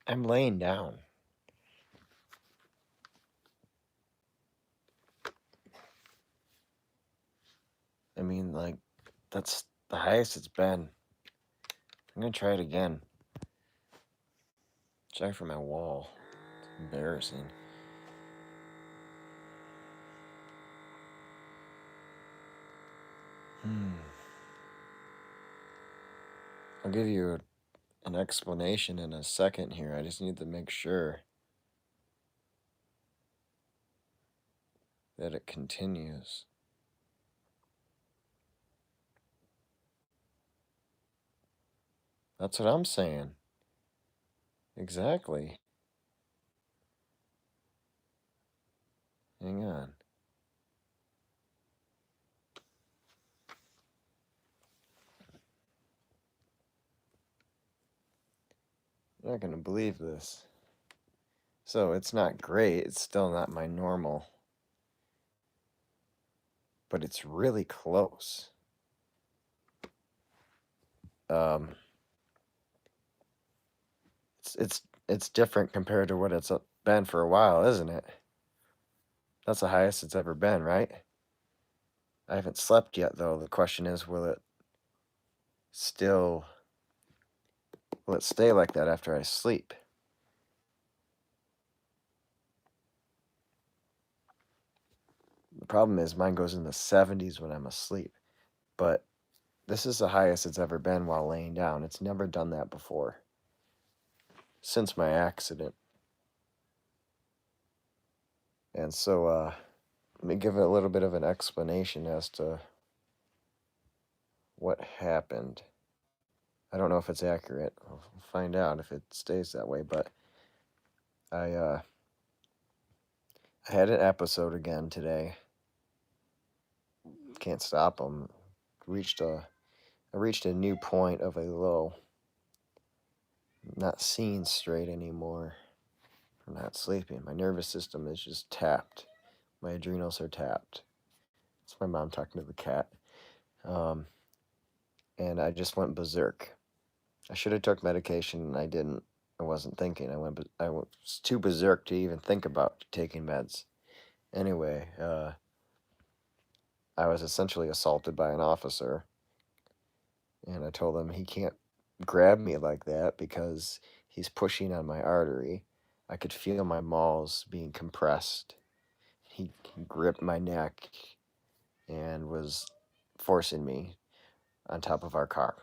I'm laying down. I mean, like, that's the highest it's been. I'm gonna try it again. Sorry for my wall. It's embarrassing. I'll give you an explanation in a second here. I just need to make sure that it continues. That's what I'm saying. Exactly. Hang on. You're not gonna believe this. So it's not great. It's still not my normal, but it's really close. Um, it's different compared to what it's been for a while, isn't it? That's the highest it's ever been, right? I haven't slept yet, though. The question is, still will it stay like that after I sleep? The problem is mine goes in the 70s when I'm asleep, but this is the highest it's ever been while laying down. It's never done that before since my accident. And so, let me give it a little bit of an explanation as to what happened. I don't know if it's accurate. I'll find out if it stays that way, but I I had an episode again today. Can't stop them. I reached a new point of a low. Not seeing straight anymore. I'm not sleeping. My nervous system is just tapped. My adrenals are tapped. It's my mom talking to the cat. Um, and I just went berserk. I should have took medication and I didn't. I wasn't thinking. I was too berserk to even think about taking meds. Anyway, I was essentially assaulted by an officer, and I told him he can't grab me like that because he's pushing on my artery. I could feel my malls being compressed. He gripped my neck and was forcing me on top of our car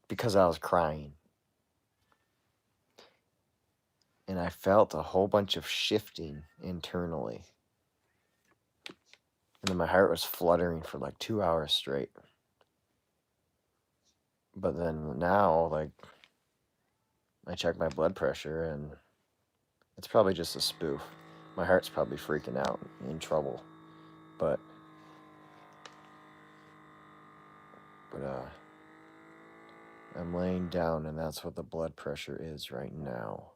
because I was crying. And I felt a whole bunch of shifting internally. And then my heart was fluttering for like 2 hours straight. But then now, like, I check my blood pressure and it's probably just a spoof. My heart's probably freaking out, in trouble. But, I'm laying down and that's what the blood pressure is right now.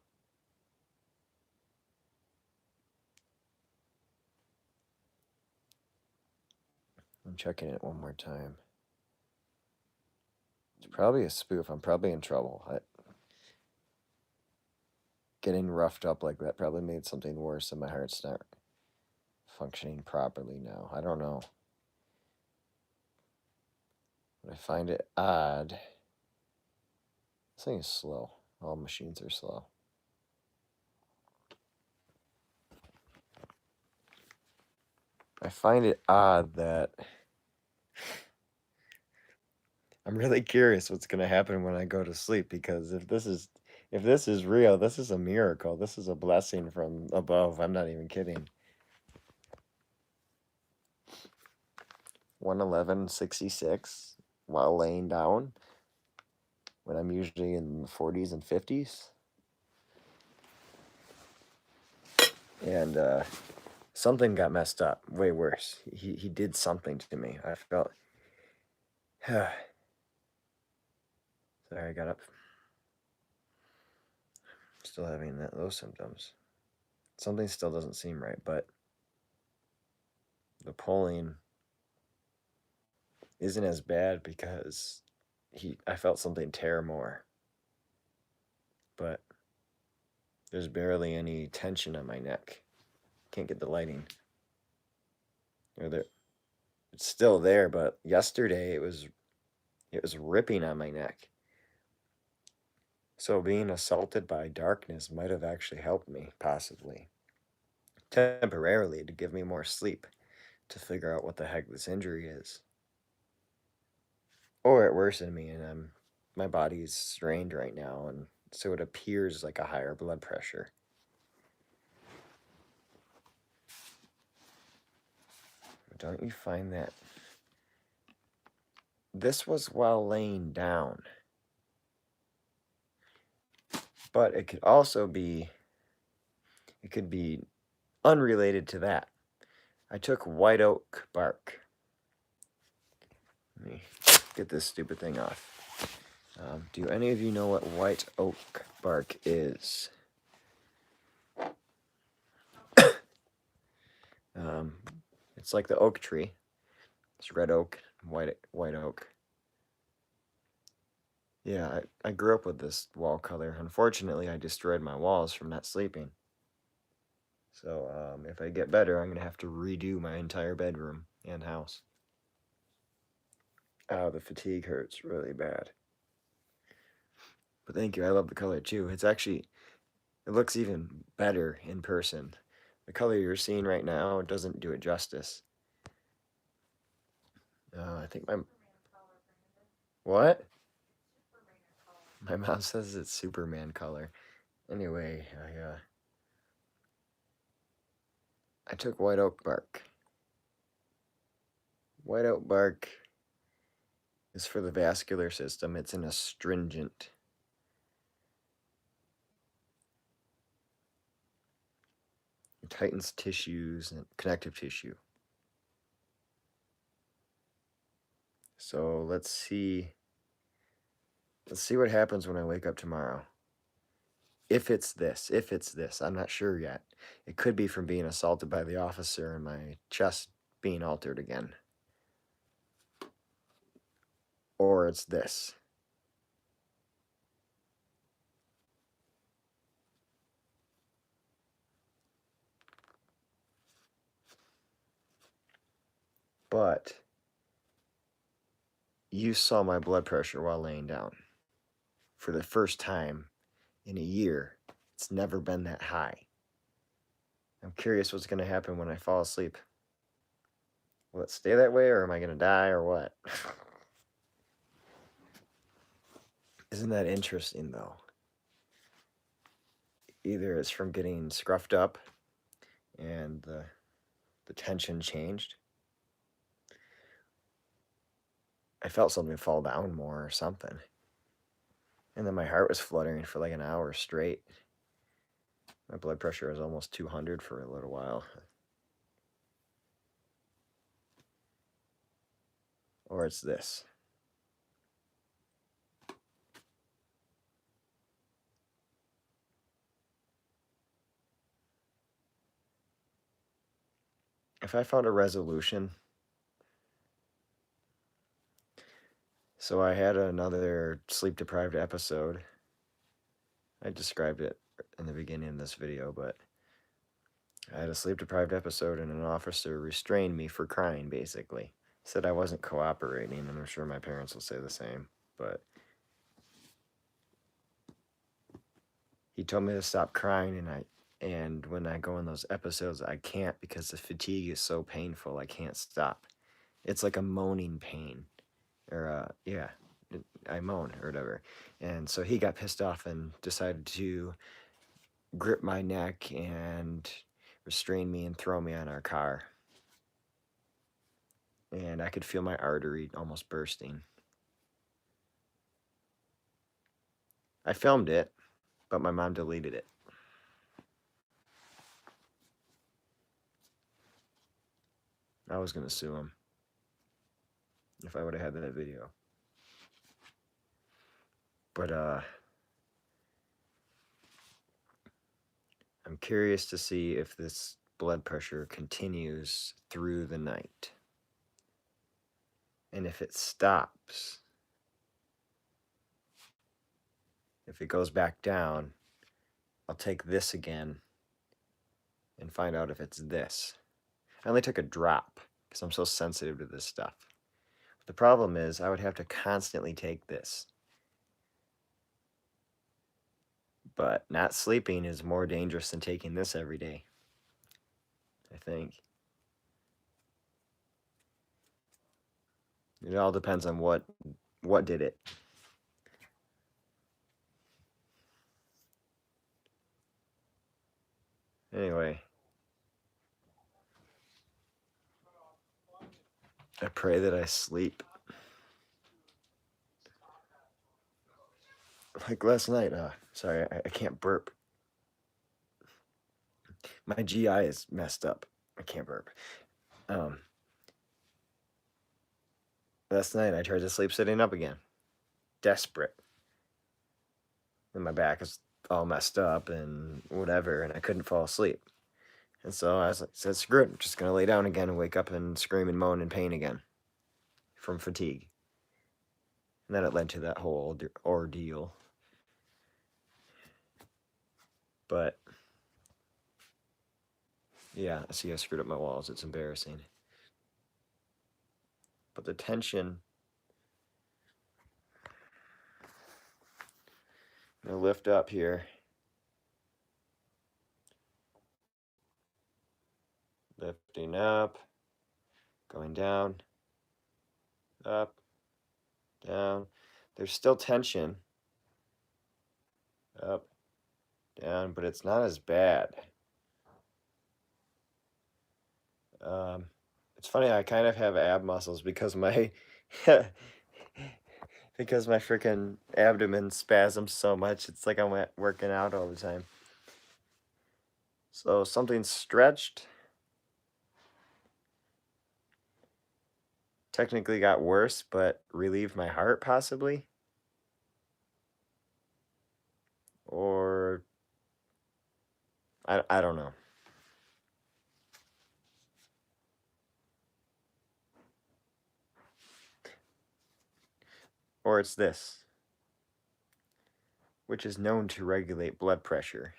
I'm checking it one more time. It's probably a spoof. I'm probably in trouble. Getting roughed up like that probably made something worse and my heart's not functioning properly now. I don't know. But I find it odd. This thing is slow. All machines are slow. I find it odd that I'm really curious what's going to happen when I go to sleep because if this is real, this is a miracle. This is a blessing from above. I'm not even kidding. 111.66 while laying down when I'm usually in the 40s and 50s. And something got messed up. Way worse. He did something to me. I felt. Sorry, I got up. Still having those symptoms. Something still doesn't seem right, but the pulling isn't as bad because I felt something tear more. But There's barely any tension on my neck. Can't get the lighting. Or there, it's still there, but yesterday it was ripping on my neck. So being assaulted by darkness might have actually helped me, possibly. Temporarily, to give me more sleep, to figure out what the heck this injury is. Or it worsened me and my body's strained right now, and so it appears like a higher blood pressure. Don't you find that? This was while laying down. But it could be unrelated to that. I took white oak bark. Let me get this stupid thing off. Do any of you know what white oak bark is? It's like the oak tree. It's red oak, white oak. Yeah, I grew up with this wall color. Unfortunately, I destroyed my walls from not sleeping. So if I get better, I'm going to have to redo my entire bedroom and house. Oh, the fatigue hurts really bad. But thank you, I love the color too. It looks even better in person. The color you're seeing right now doesn't do it justice. I think What? My mom says it's Superman color. Anyway, I took white oak bark. White oak bark is for the vascular system. It's an astringent. It tightens tissues and connective tissue. So let's see what happens when I wake up tomorrow. If it's this, I'm not sure yet. It could be from being assaulted by the officer and my chest being altered again. Or it's this. But you saw my blood pressure while laying down. For the first time in a year, it's never been that high. I'm curious what's going to happen when I fall asleep. Will it stay that way, or am I going to die, or what? Isn't that interesting, though? Either it's from getting scruffed up and the tension changed. I felt something fall down more or something. And then my heart was fluttering for like an hour straight. My blood pressure was almost 200 for a little while. Or it's this. If I found a resolution. So I had another sleep-deprived episode. I described it in the beginning of this video, but I had a sleep-deprived episode and an officer restrained me for crying, basically. Said I wasn't cooperating, and I'm sure my parents will say the same, but he told me to stop crying, and when I go in those episodes, I can't because the fatigue is so painful, I can't stop. It's like a moaning pain. Or, yeah, I moan or whatever. And so he got pissed off and decided to grip my neck and restrain me and throw me on our car. And I could feel my artery almost bursting. I filmed it, but my mom deleted it. I was going to sue him if I would have had that video. But, I'm curious to see if this blood pressure continues through the night. And if it stops, if it goes back down, I'll take this again and find out if it's this. I only took a drop because I'm so sensitive to this stuff. The problem is I would have to constantly take this. But not sleeping is more dangerous than taking this every day, I think. It all depends on what did it. Anyway, I pray that I sleep. Like last night, sorry, I can't burp. My GI is messed up. I can't burp. Last night I tried to sleep sitting up again. Desperate. And my back is all messed up and whatever, and I couldn't fall asleep. And so I said, screw it, I'm just gonna lay down again and wake up and scream and moan in pain again from fatigue. And then it led to that whole ordeal. But yeah, see, I screwed up my walls. It's embarrassing. But the tension, I'm gonna lift up here. Lifting up, going down, up, down. There's still tension. Up, down, but it's not as bad. It's funny, I kind of have ab muscles because my because my freaking abdomen spasms so much. It's like I'm working out all the time. So something stretched. Technically got worse, but relieved my heart possibly. Or I don't know. Or it's this, which is known to regulate blood pressure.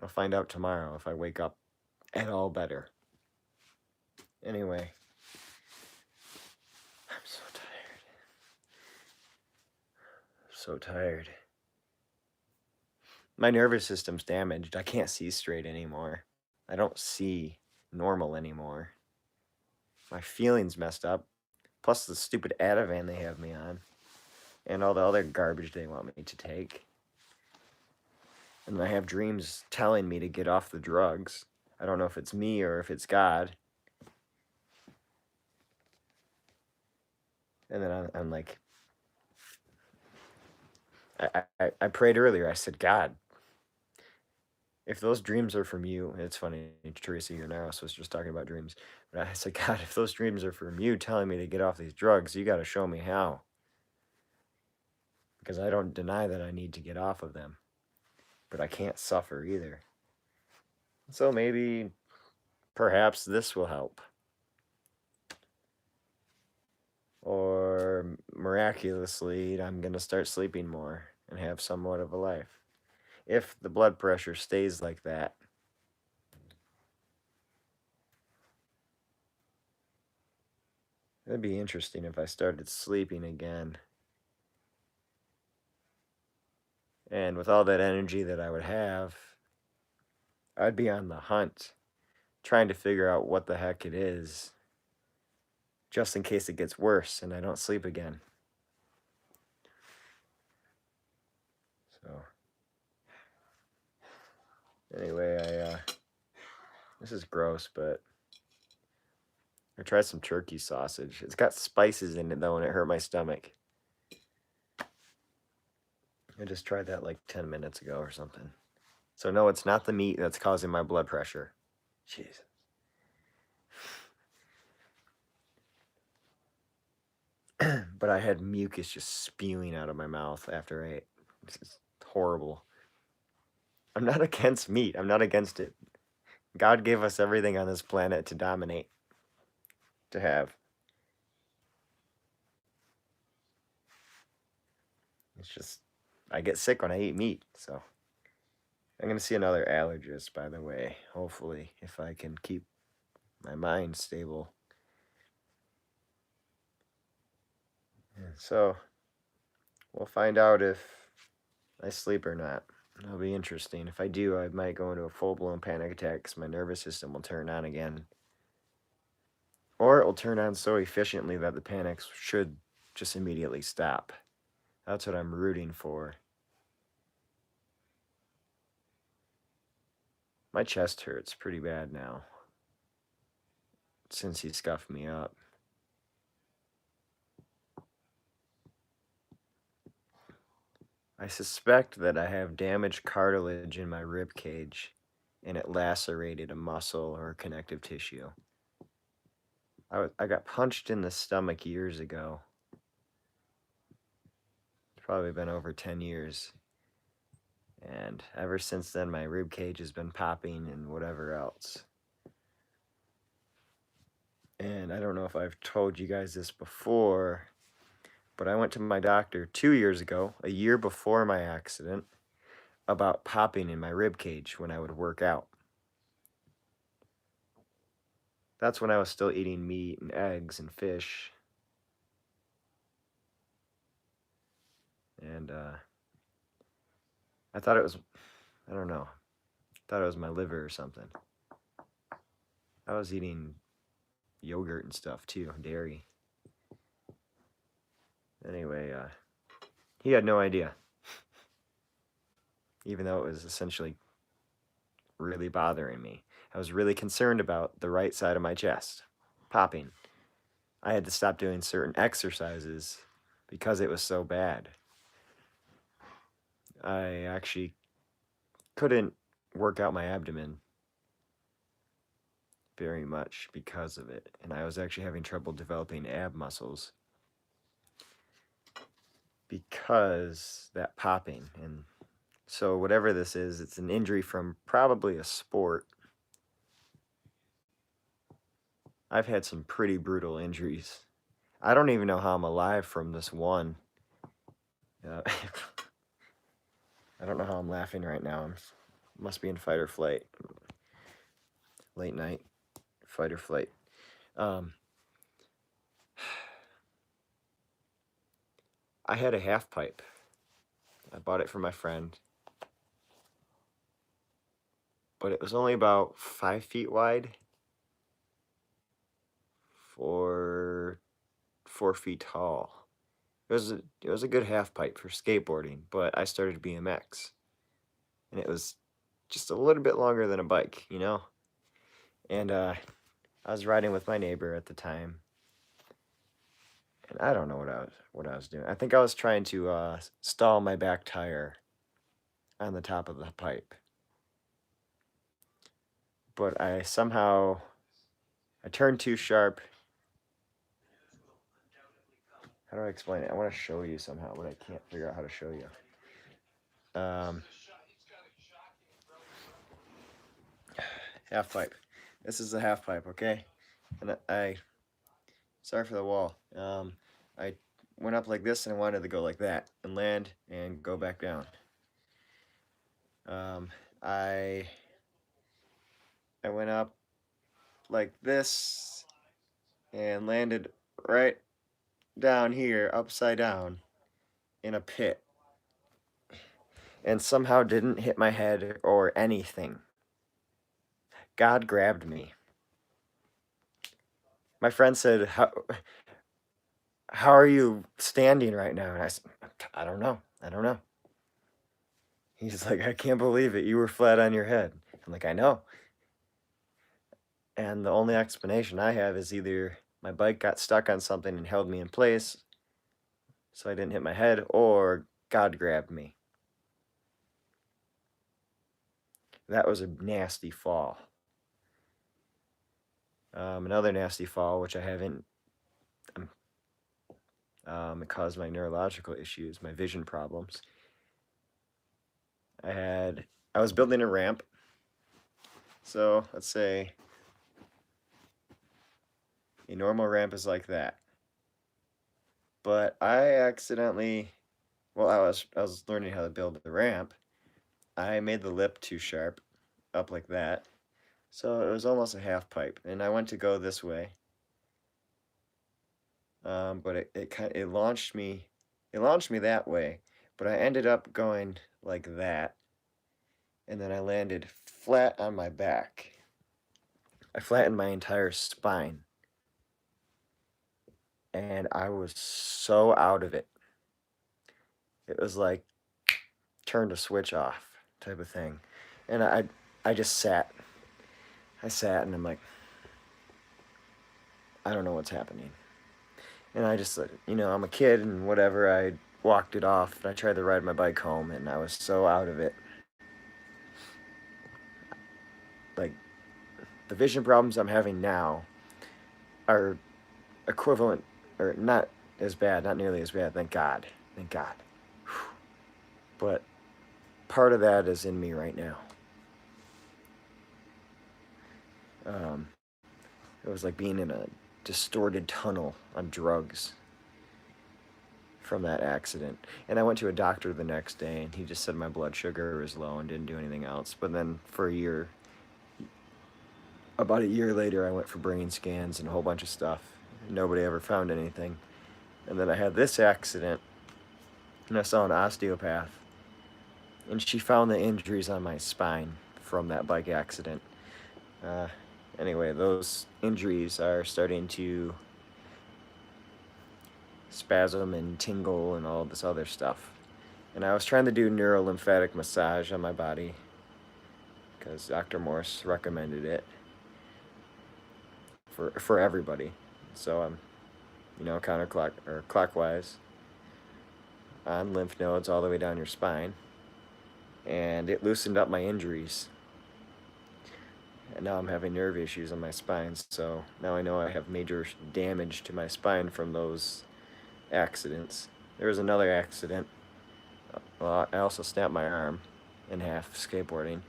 I'll find out tomorrow if I wake up at all better. Anyway, I'm so tired. So tired. My nervous system's damaged. I can't see straight anymore. I don't see normal anymore. My feelings messed up. Plus the stupid Ativan they have me on. And all the other garbage they want me to take. And I have dreams telling me to get off the drugs. I don't know if it's me or if it's God. And then I'm like, I prayed earlier. I said, God, if those dreams are from you, it's funny, Teresa Yarnaros was just talking about dreams. But I said, God, if those dreams are from you telling me to get off these drugs, you got to show me how. Because I don't deny that I need to get off of them. But I can't suffer either. So maybe, perhaps this will help. Or miraculously, I'm going to start sleeping more and have somewhat of a life. If the blood pressure stays like that. It'd be interesting if I started sleeping again. And with all that energy that I would have, I'd be on the hunt, trying to figure out what the heck it is, just in case it gets worse and I don't sleep again. So, anyway, this is gross, but I tried some turkey sausage. It's got spices in it, though, and it hurt my stomach. I just tried that like 10 minutes ago or something. So, no, it's not the meat that's causing my blood pressure. Jesus. But I had mucus just spewing out of my mouth after I ate. This is horrible. I'm not against meat. I'm not against it. God gave us everything on this planet to dominate, to have. It's just, I get sick when I eat meat, so. I'm going to see another allergist, by the way, hopefully, if I can keep my mind stable. So, we'll find out if I sleep or not. It'll be interesting. If I do, I might go into a full-blown panic attack because my nervous system will turn on again. Or it will turn on so efficiently that the panics should just immediately stop. That's what I'm rooting for. My chest hurts pretty bad now since he scuffed me up. I suspect that I have damaged cartilage in my rib cage and it lacerated a muscle or connective tissue. I got punched in the stomach years ago. It's probably been over 10 years. And ever since then, my rib cage has been popping and whatever else. And I don't know if I've told you guys this before, but I went to my doctor 2 years ago, a year before my accident, about popping in my rib cage when I would work out. That's when I was still eating meat and eggs and fish. And I thought it was, I don't know, I thought it was my liver or something. I was eating yogurt and stuff too, dairy. Anyway, he had no idea. Even though it was essentially really bothering me. I was really concerned about the right side of my chest popping. I had to stop doing certain exercises because it was so bad. I actually couldn't work out my abdomen very much because of it, and I was actually having trouble developing ab muscles because that popping. And so whatever this is, it's an injury from probably a sport. I've had some pretty brutal injuries. I don't even know how I'm alive from this one. I don't know how I'm laughing right now. Must be in fight or flight. Late night, fight or flight. I had a half pipe. I bought it for my friend. But it was only about 5 feet wide for 4 feet tall. It was a good half pipe for skateboarding, but I started BMX. And it was just a little bit longer than a bike, you know? And I was riding with my neighbor at the time. And I don't know what I was doing. I think I was trying to stall my back tire on the top of the pipe. But I turned too sharp. How do I explain it? I want to show you somehow, but I can't figure out how to show you. Half pipe. This is the half pipe, okay? And sorry for the wall. I went up like this and I wanted to go like that and land and go back down. I went up like this and landed right down here, upside down, in a pit. And somehow didn't hit my head or anything. God grabbed me. My friend said, how are you standing right now? And I said, I don't know. He's like, I can't believe it. You were flat on your head. I'm like, I know. And the only explanation I have is either my bike got stuck on something and held me in place, so I didn't hit my head, or God grabbed me. That was a nasty fall. Another nasty fall, which I haven't, it caused my neurological issues, my vision problems. I was building a ramp. So let's say a normal ramp is like that. But I accidentally Well, I was learning how to build the ramp. I made the lip too sharp, up like that. So it was almost a half pipe, and I went to go this way. But it launched me that way, but I ended up going like that, and then I landed flat on my back. I flattened my entire spine, and I was so out of it. It was like turned a switch off type of thing. And I just sat. I sat and I'm like, I don't know what's happening. And I just, I'm a kid and whatever. I walked it off. I tried to ride my bike home and I was so out of it. Like, the vision problems I'm having now are equivalent, or not as bad, not nearly as bad. Thank God. Thank God. But part of that is in me right now. It was like being in a distorted tunnel on drugs from that accident. And I went to a doctor the next day, and he just said my blood sugar was low and didn't do anything else. But then for about a year later, I went for brain scans and a whole bunch of stuff. Nobody ever found anything. And then I had this accident, and I saw an osteopath, and she found the injuries on my spine from that bike accident. Anyway, those injuries are starting to spasm and tingle and all this other stuff. And I was trying to do neurolymphatic massage on my body because Dr. Morse recommended it for everybody. So I'm, clockwise on lymph nodes all the way down your spine, and it loosened up my injuries. And now I'm having nerve issues on my spine, so now I know I have major damage to my spine from those accidents. There was another accident. Well, I also snapped my arm in half skateboarding.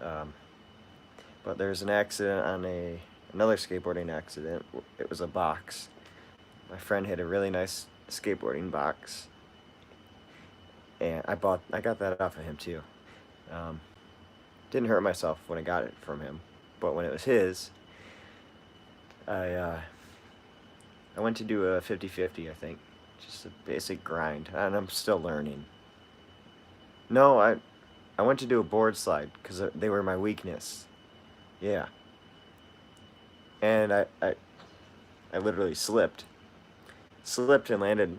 But there's an accident on another skateboarding accident. It was a box. My friend had a really nice skateboarding box, and I got that off of him too. Didn't hurt myself when I got it from him, but when it was his, I went to do a 50-50, I think. Just a basic grind, and I'm still learning. No, I went to do a board slide because they were my weakness. Yeah. And I literally slipped and landed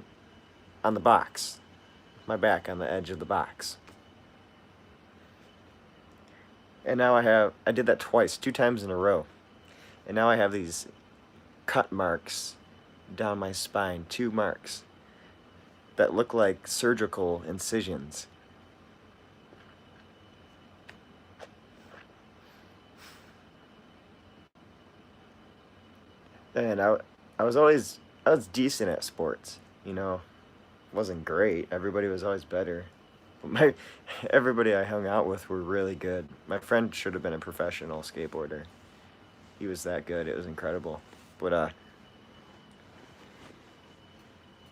on the box, my back on the edge of the box. And now I did that twice, 2 times in a row. And now I have these cut marks down my spine, 2 marks that look like surgical incisions. And I was decent at sports, wasn't great. Everybody was always better. But everybody I hung out with were really good. My friend should have been a professional skateboarder. He was that good. It was incredible. But I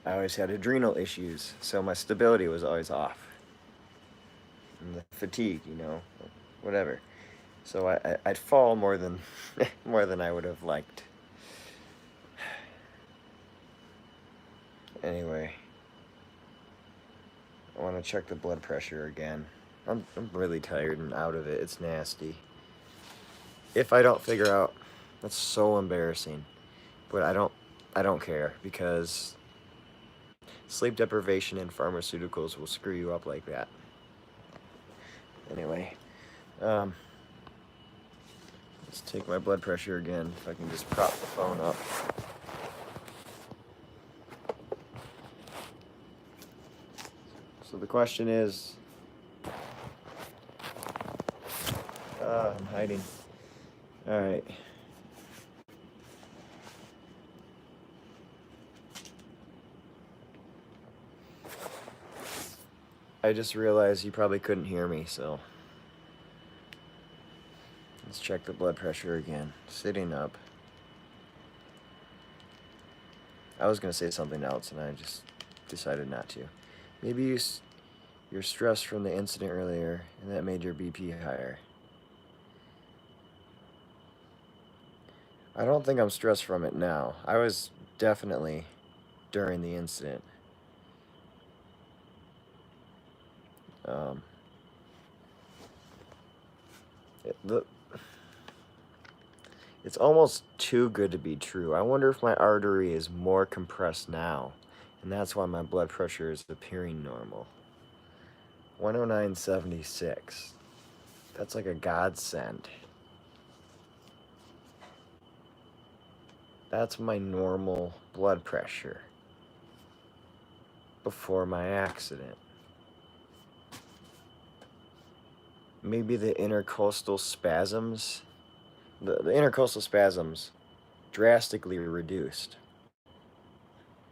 always had adrenal issues, so my stability was always off. And the fatigue, whatever. So I'd fall more than more than I would have liked. Anyway, I want to check the blood pressure again. I'm really tired and out of it. It's nasty. If I don't figure out, that's so embarrassing. But I don't care because sleep deprivation and pharmaceuticals will screw you up like that. Anyway, let's take my blood pressure again. If I can just prop the phone up. So the question is, I'm hiding. All right. I just realized you probably couldn't hear me, so let's check the blood pressure again. Sitting up. I was gonna say something else and I just decided not to. Maybe you're stressed from the incident earlier, and that made your BP higher. I don't think I'm stressed from it now. I was definitely during the incident. Um, it's almost too good to be true. I wonder if my artery is more compressed now, and that's why my blood pressure is appearing normal. 109.76. That's like a godsend. That's my normal blood pressure before my accident. Maybe the intercostal spasms, the intercostal spasms drastically reduced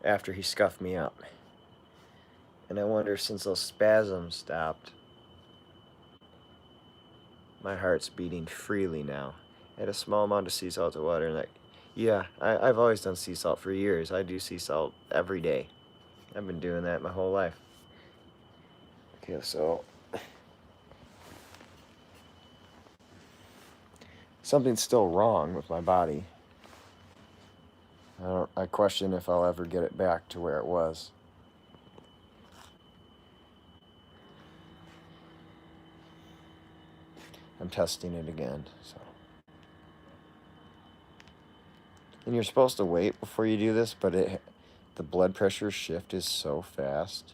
after he scuffed me up. And I wonder, since those spasms stopped, my heart's beating freely now. I had a small amount of sea salt to water, and I've always done sea salt for years. I do sea salt every day. I've been doing that my whole life. Okay, so something's still wrong with my body. I question if I'll ever get it back to where it was. I'm testing it again, so. And you're supposed to wait before you do this, but the blood pressure shift is so fast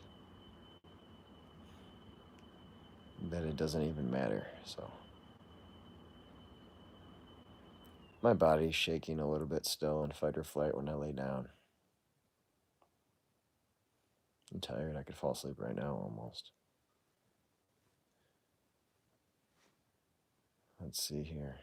that it doesn't even matter, so. My body's shaking a little bit still in fight or flight when I lay down. I'm tired. I could fall asleep right now almost. Let's see here.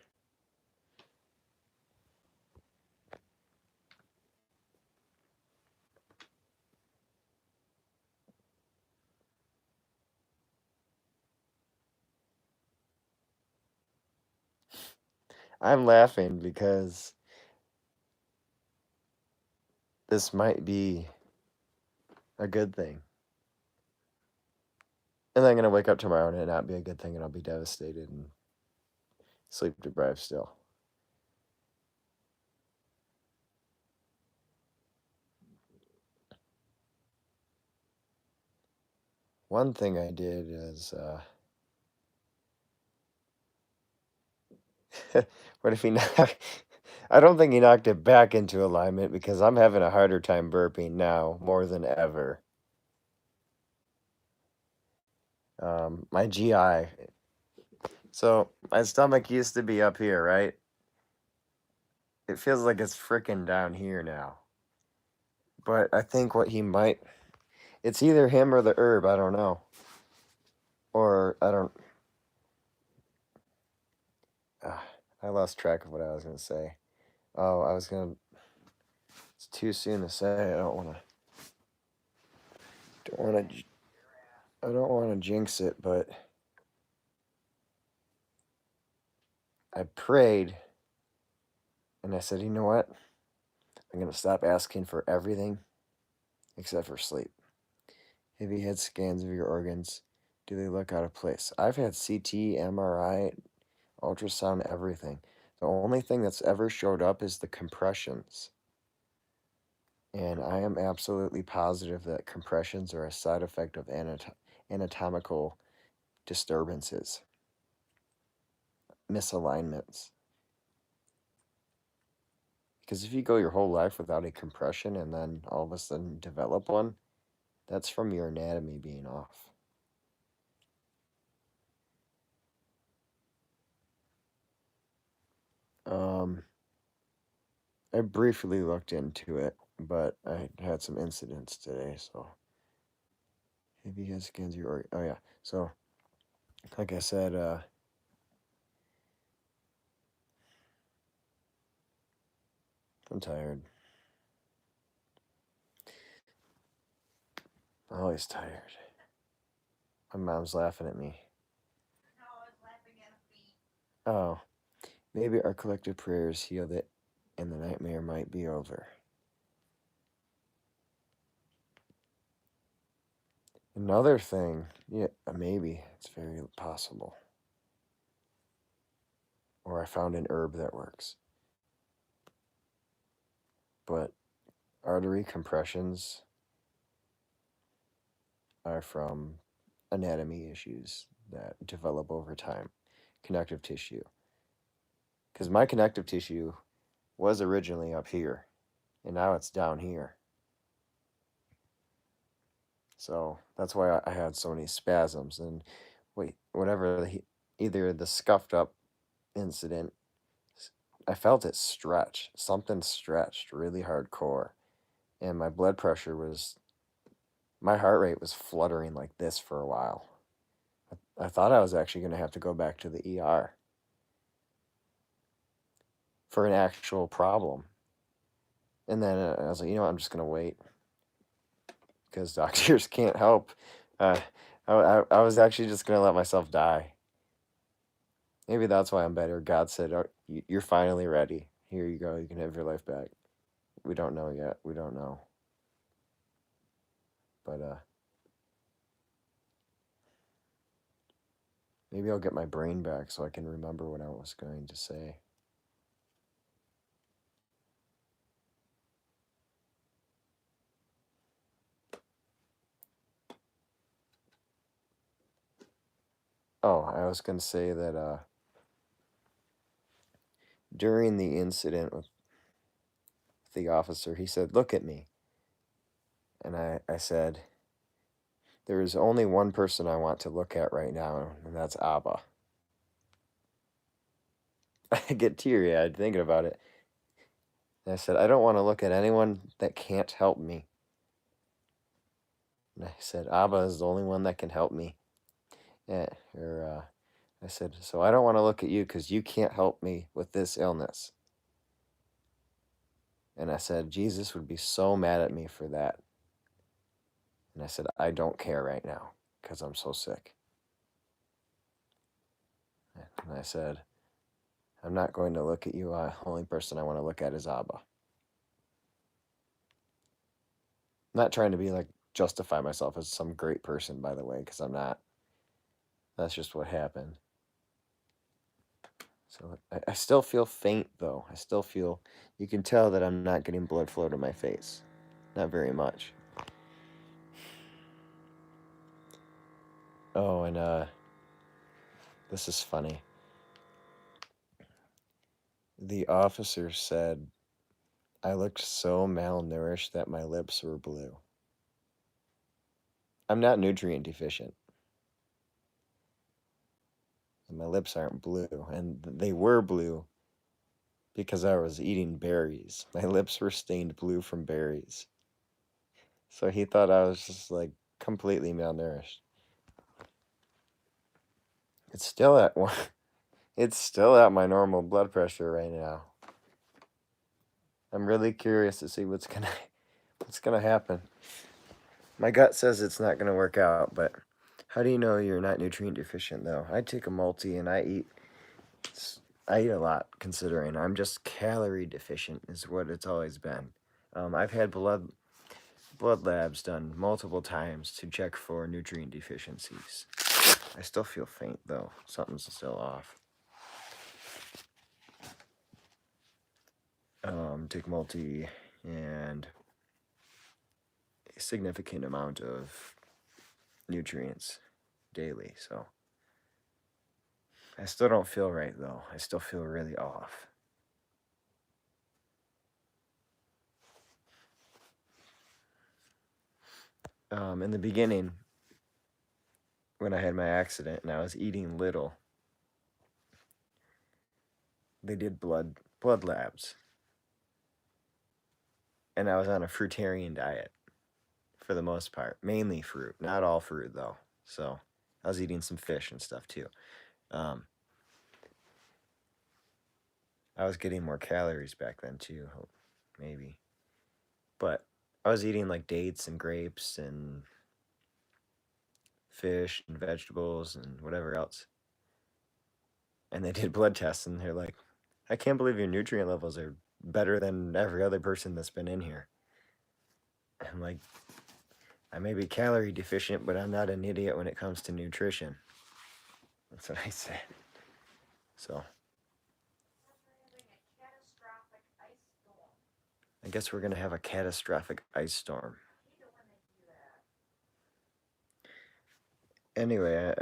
I'm laughing because this might be a good thing. And I'm going to wake up tomorrow and it not be a good thing, and I'll be devastated and sleep deprived still. One thing I did is, what if he knocked? I don't think he knocked it back into alignment, because I'm having a harder time burping now more than ever. My GI. So my stomach used to be up here, right? It feels like it's freaking down here now. But I think it's either him or the herb, I don't know. Or I don't, I lost track of what I was going to say. Oh, it's too soon to say. I don't want to jinx it, but I prayed and I said, you know what? I'm going to stop asking for everything except for sleep. Have you had scans of your organs? Do they look out of place? I've had CT, MRI, ultrasound, everything. The only thing that's ever showed up is the compressions. And I am absolutely positive that compressions are a side effect of anatomical disturbances, misalignments. Because if you go your whole life without a compression and then all of a sudden develop one, that's from your anatomy being off. I briefly looked into it, but I had some incidents today, so. If you guys scans your organ. Oh, yeah. So, like I said, I'm tired. I'm always tired. My mom's laughing at me. Oh, maybe our collective prayers healed it, and the nightmare might be over. Another thing, yeah, maybe it's very possible. Or I found an herb that works. But artery compressions are from anatomy issues that develop over time, connective tissue. Because my connective tissue was originally up here, and now it's down here. So that's why I had so many spasms. And wait, whatever, either the scuffed up incident, I felt it stretch. Something stretched really hardcore. And my heart rate was fluttering like this for a while. I thought I was actually going to have to go back to the ER for an actual problem. And then I was like, you know what, I'm just going to wait because doctors can't help. Uh, I was actually just going to let myself die. Maybe that's why I'm better. God said, oh, you're finally ready. Here you go. You can have your life back. We don't know yet. We don't know. But maybe I'll get my brain back so I can remember what I was going to say. Oh, I was going to say that during the incident with the officer, he said, look at me. And I said, there is only one person I want to look at right now, and that's Abba. I get teary eyed thinking about it. And I said, I don't want to look at anyone that can't help me. And I said, Abba is the only one that can help me. Yeah, I said, so I don't want to look at you because you can't help me with this illness. And I said, Jesus would be so mad at me for that. And I said, I don't care right now because I'm so sick. And I said, I'm not going to look at you. The only person I want to look at is Abba. I'm not trying to be like justify myself as some great person, by the way, because I'm not. That's just what happened. So I still feel faint, though. I still feel, you can tell that I'm not getting blood flow to my face. Not very much. Oh, and this is funny. The officer said I looked so malnourished that my lips were blue. I'm not nutrient deficient. And my lips aren't blue. And they were blue because I was eating berries. My lips were stained blue from berries. So he thought I was just like completely malnourished. It's still at one. It's still at my normal blood pressure right now. I'm really curious to see what's gonna happen. My gut says it's not gonna work out, but how do you know you're not nutrient deficient though? I take a multi and I eat a lot considering I'm just calorie deficient is what it's always been. I've had blood labs done multiple times to check for nutrient deficiencies. I still feel faint though. Something's still off. Take multi and a significant amount of nutrients daily, so I still don't feel right though. I still feel really off. In the beginning, when I had my accident and I was eating little, they did blood labs, and I was on a fruitarian diet for the most part, mainly fruit, not all fruit though. So I was eating some fish and stuff too. Um, I was getting more calories back then too, maybe, but I was eating like dates and grapes and fish and vegetables and whatever else. And they did blood tests and they're like, I can't believe your nutrient levels are better than every other person that's been in here. I'm like, I may be calorie deficient, but I'm not an idiot when it comes to nutrition. That's what I said. So, I guess we're going to have a catastrophic ice storm. Anyway,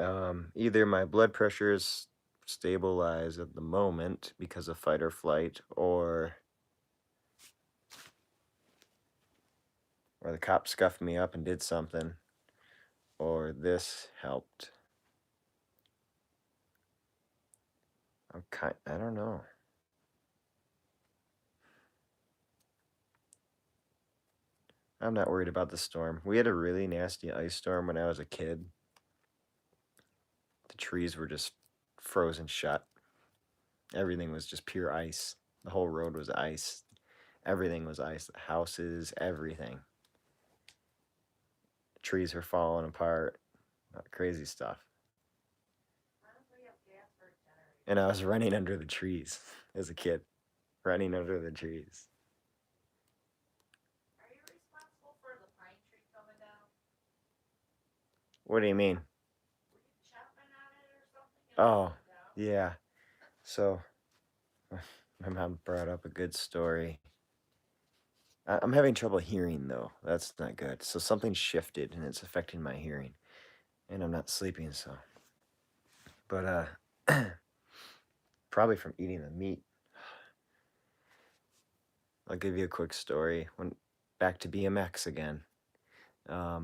either my blood pressure is stabilized at the moment because of fight or flight, or the cop scuffed me up and did something, or this helped. I don't know. I'm not worried about the storm. We had a really nasty ice storm when I was a kid. The trees were just frozen shut. Everything was just pure ice. The whole road was ice. Everything was ice. The houses, everything. The trees were falling apart. Crazy stuff. And I was running under the trees as a kid. Running under the trees. Are you responsible for the pine tree coming down? What do you mean? Were you chopping on it or something? Oh, yeah. So, my mom brought up a good story. I'm having trouble hearing, though. That's not good. So something shifted, and it's affecting my hearing. And I'm not sleeping, so. But, probably from eating the meat. I'll give you a quick story. Back to BMX again. There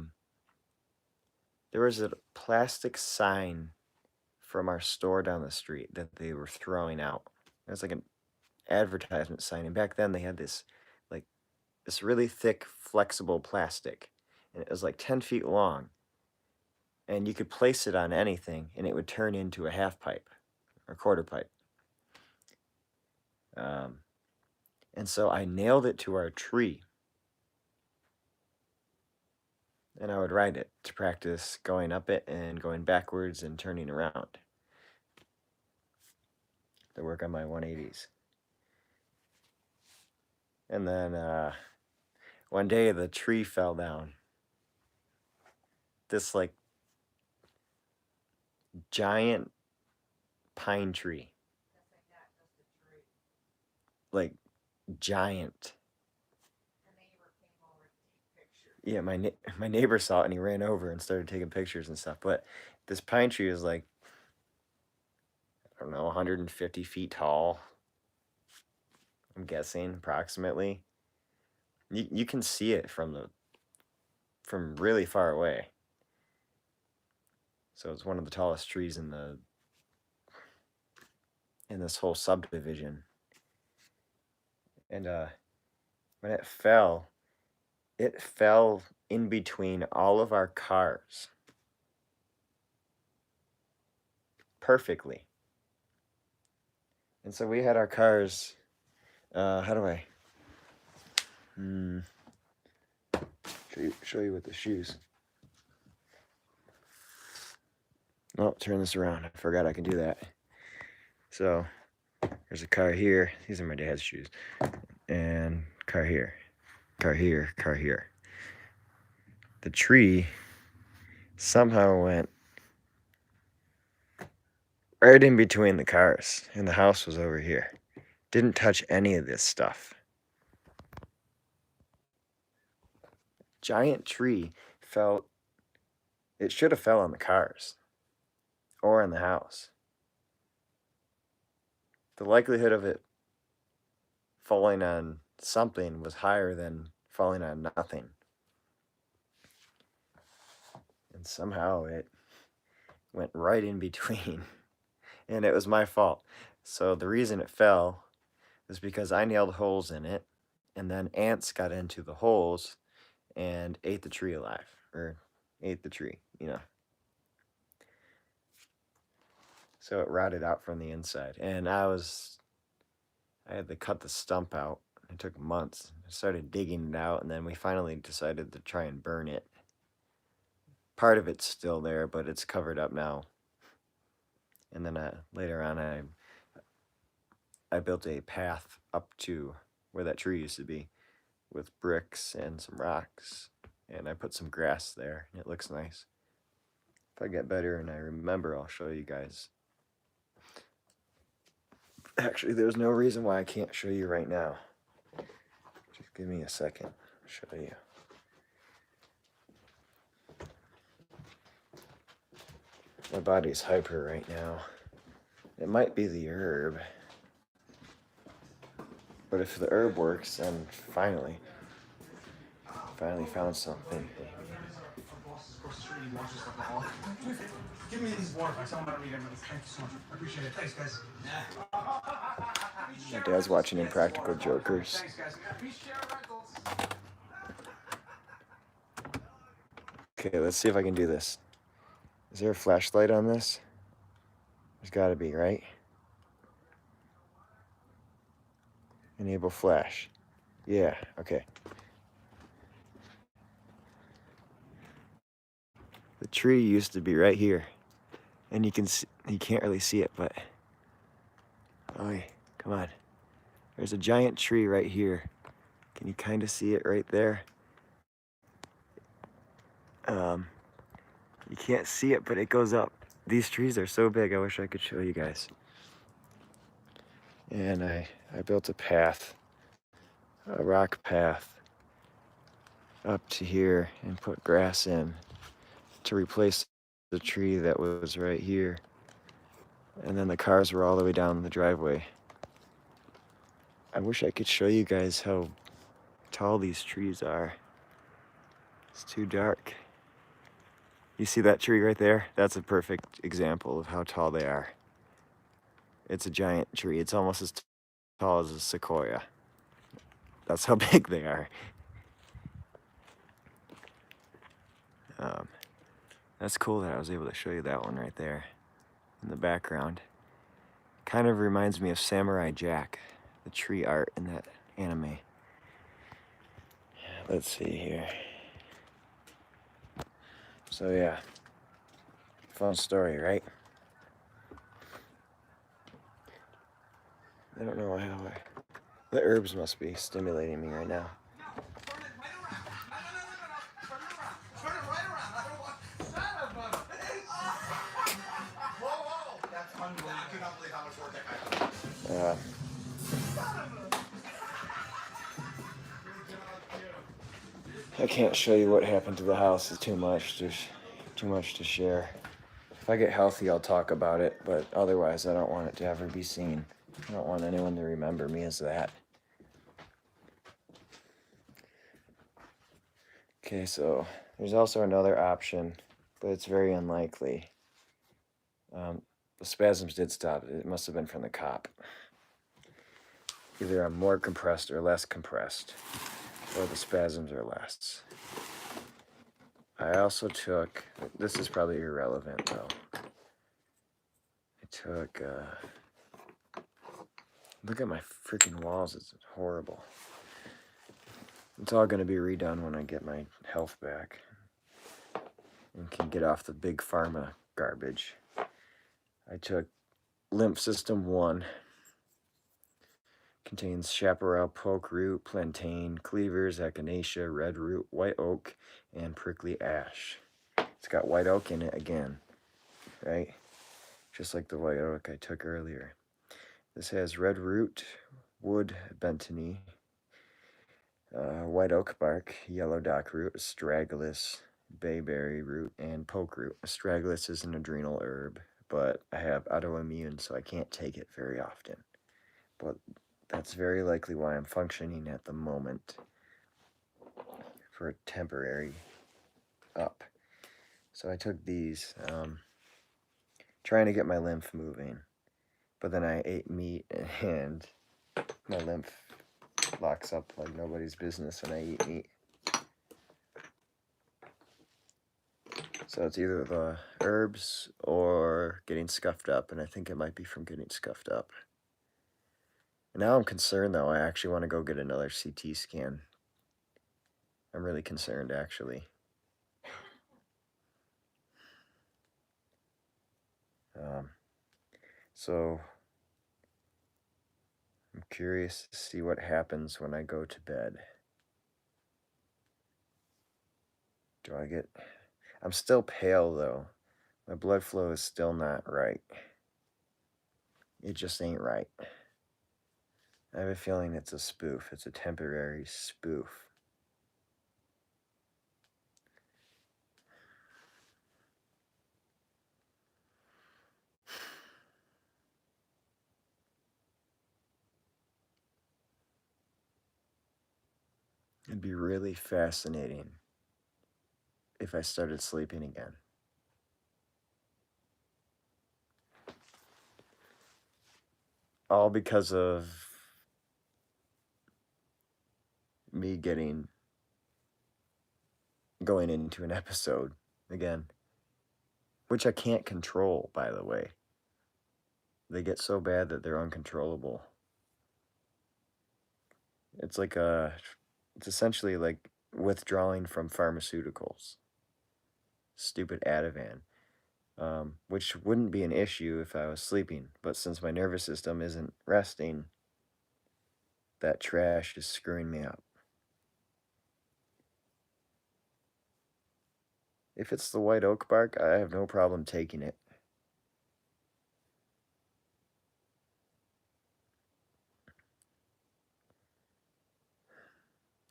was a plastic sign from our store down the street that they were throwing out. It was like an advertisement sign, and back then they had this really thick, flexible plastic, and it was like 10 feet long, and you could place it on anything, and it would turn into a half pipe or quarter pipe. And so I nailed it to our tree, and I would ride it to practice going up it and going backwards and turning around to work on my 180s. And then one day the tree fell down. This like giant pine tree. Like giant. The neighbor came over to take pictures. Yeah, my neighbor saw it and he ran over and started taking pictures and stuff. But this pine tree is like, I don't know, 150 feet tall. I'm guessing approximately. You can see it from really far away. So it's one of the tallest trees in this whole subdivision. And when it fell in between all of our cars. Perfectly. And so we had our cars, how do I show you with the shoes. Oh, turn this around. I forgot I can do that. So there's a car here. These are my dad's shoes. And car here. Car here. Car here. The tree somehow went right in between the cars, and the house was over here. Didn't touch any of this stuff. Giant tree fell. It should have fell on the cars or in the house. The likelihood of it falling on something was higher than falling on nothing. And somehow it went right in between. And it was my fault. So the reason it fell is because I nailed holes in it, and then ants got into the holes and ate the tree alive, or ate the tree, So it rotted out from the inside. And I had to cut the stump out. It took months. I started digging it out, and then we finally decided to try and burn it. Part of it's still there, but it's covered up now. And then later on, I built a path up to where that tree used to be with bricks and some rocks. and I put some grass there, and it looks nice. If I get better and I remember, I'll show you guys. Actually, there's no reason why I can't show you right now. Just give me a second. I'll show you. My body's hyper right now. It might be the herb. But if the herb works, then finally found something. Give me these water packs. I'm gonna read them. Thank you so much. I appreciate it. Thanks, guys. My dad's watching Impractical Jokers. Thanks, guys. Okay, let's see if I can do this. Is there a flashlight on this? There's gotta be, right? Enable flash. Yeah, okay. The tree used to be right here. And you can't really see it, but oh, come on. There's a giant tree right here. Can you kind of see it right there? You can't see it, but it goes up. These trees are so big, I wish I could show you guys. And I built a path, a rock path, up to here and put grass in to replace the tree that was right here. And then the cars were all the way down the driveway. I wish I could show you guys how tall these trees are. It's too dark. You see that tree right there? That's a perfect example of how tall they are. It's a giant tree. It's almost as tall as a sequoia. That's how big they are. That's cool that I was able to show you that one right there in the background. Kind of reminds me of Samurai Jack, the tree art in that anime. Let's see here. So yeah, fun story, right? I don't know how the herbs must be stimulating me right now. I can't show you what happened to the house. It's too much. There's too much to share. If I get healthy, I'll talk about it, but otherwise I don't want it to ever be seen. I don't want anyone to remember me as that. Okay, so there's also another option, but it's very unlikely. The spasms did stop. It must have been from the cop. Either I'm more compressed or less compressed, or the spasms are less. I also took, this is probably irrelevant though. I took, look at my freaking walls, it's horrible. It's all gonna be redone when I get my health back and can get off the big pharma garbage. I took Lymph System 1. Contains chaparral, poke root, plantain, cleavers, echinacea, red root, white oak, and prickly ash. It's got white oak in it again, right? Just like the white oak I took earlier. This has red root, wood bentony, white oak bark, yellow dock root, astragalus, bayberry root, and poke root. Astragalus is an adrenal herb, but I have autoimmune, so I can't take it very often. But that's very likely why I'm functioning at the moment for a temporary up. So I took these, trying to get my lymph moving, but then I ate meat and my lymph locks up like nobody's business when I eat meat. So it's either the herbs or getting scuffed up, and I think it might be from getting scuffed up. Now I'm concerned though. I actually want to go get another CT scan. I'm really concerned actually. So I'm curious to see what happens when I go to bed. Do I get... I'm still pale, though. My blood flow is still not right. It just ain't right. I have a feeling it's a spoof. It's a temporary spoof. It'd be really fascinating if I started sleeping again. All because of me going into an episode again, which I can't control, by the way. They get so bad that they're uncontrollable. It's essentially like withdrawing from pharmaceuticals. Stupid Ativan. Which wouldn't be an issue if I was sleeping, but since my nervous system isn't resting, that trash is screwing me up. If it's the white oak bark, I have no problem taking it.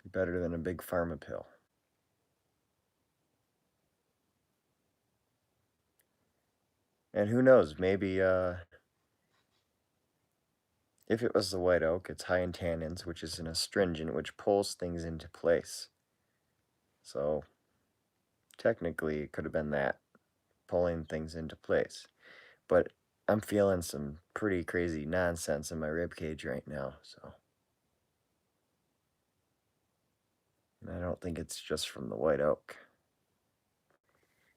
Better than a big pharma pill. And who knows, maybe, if it was the white oak, it's high in tannins, which is an astringent, which pulls things into place. So, technically, it could have been that, pulling things into place. But I'm feeling some pretty crazy nonsense in my ribcage right now, so. And I don't think it's just from the white oak.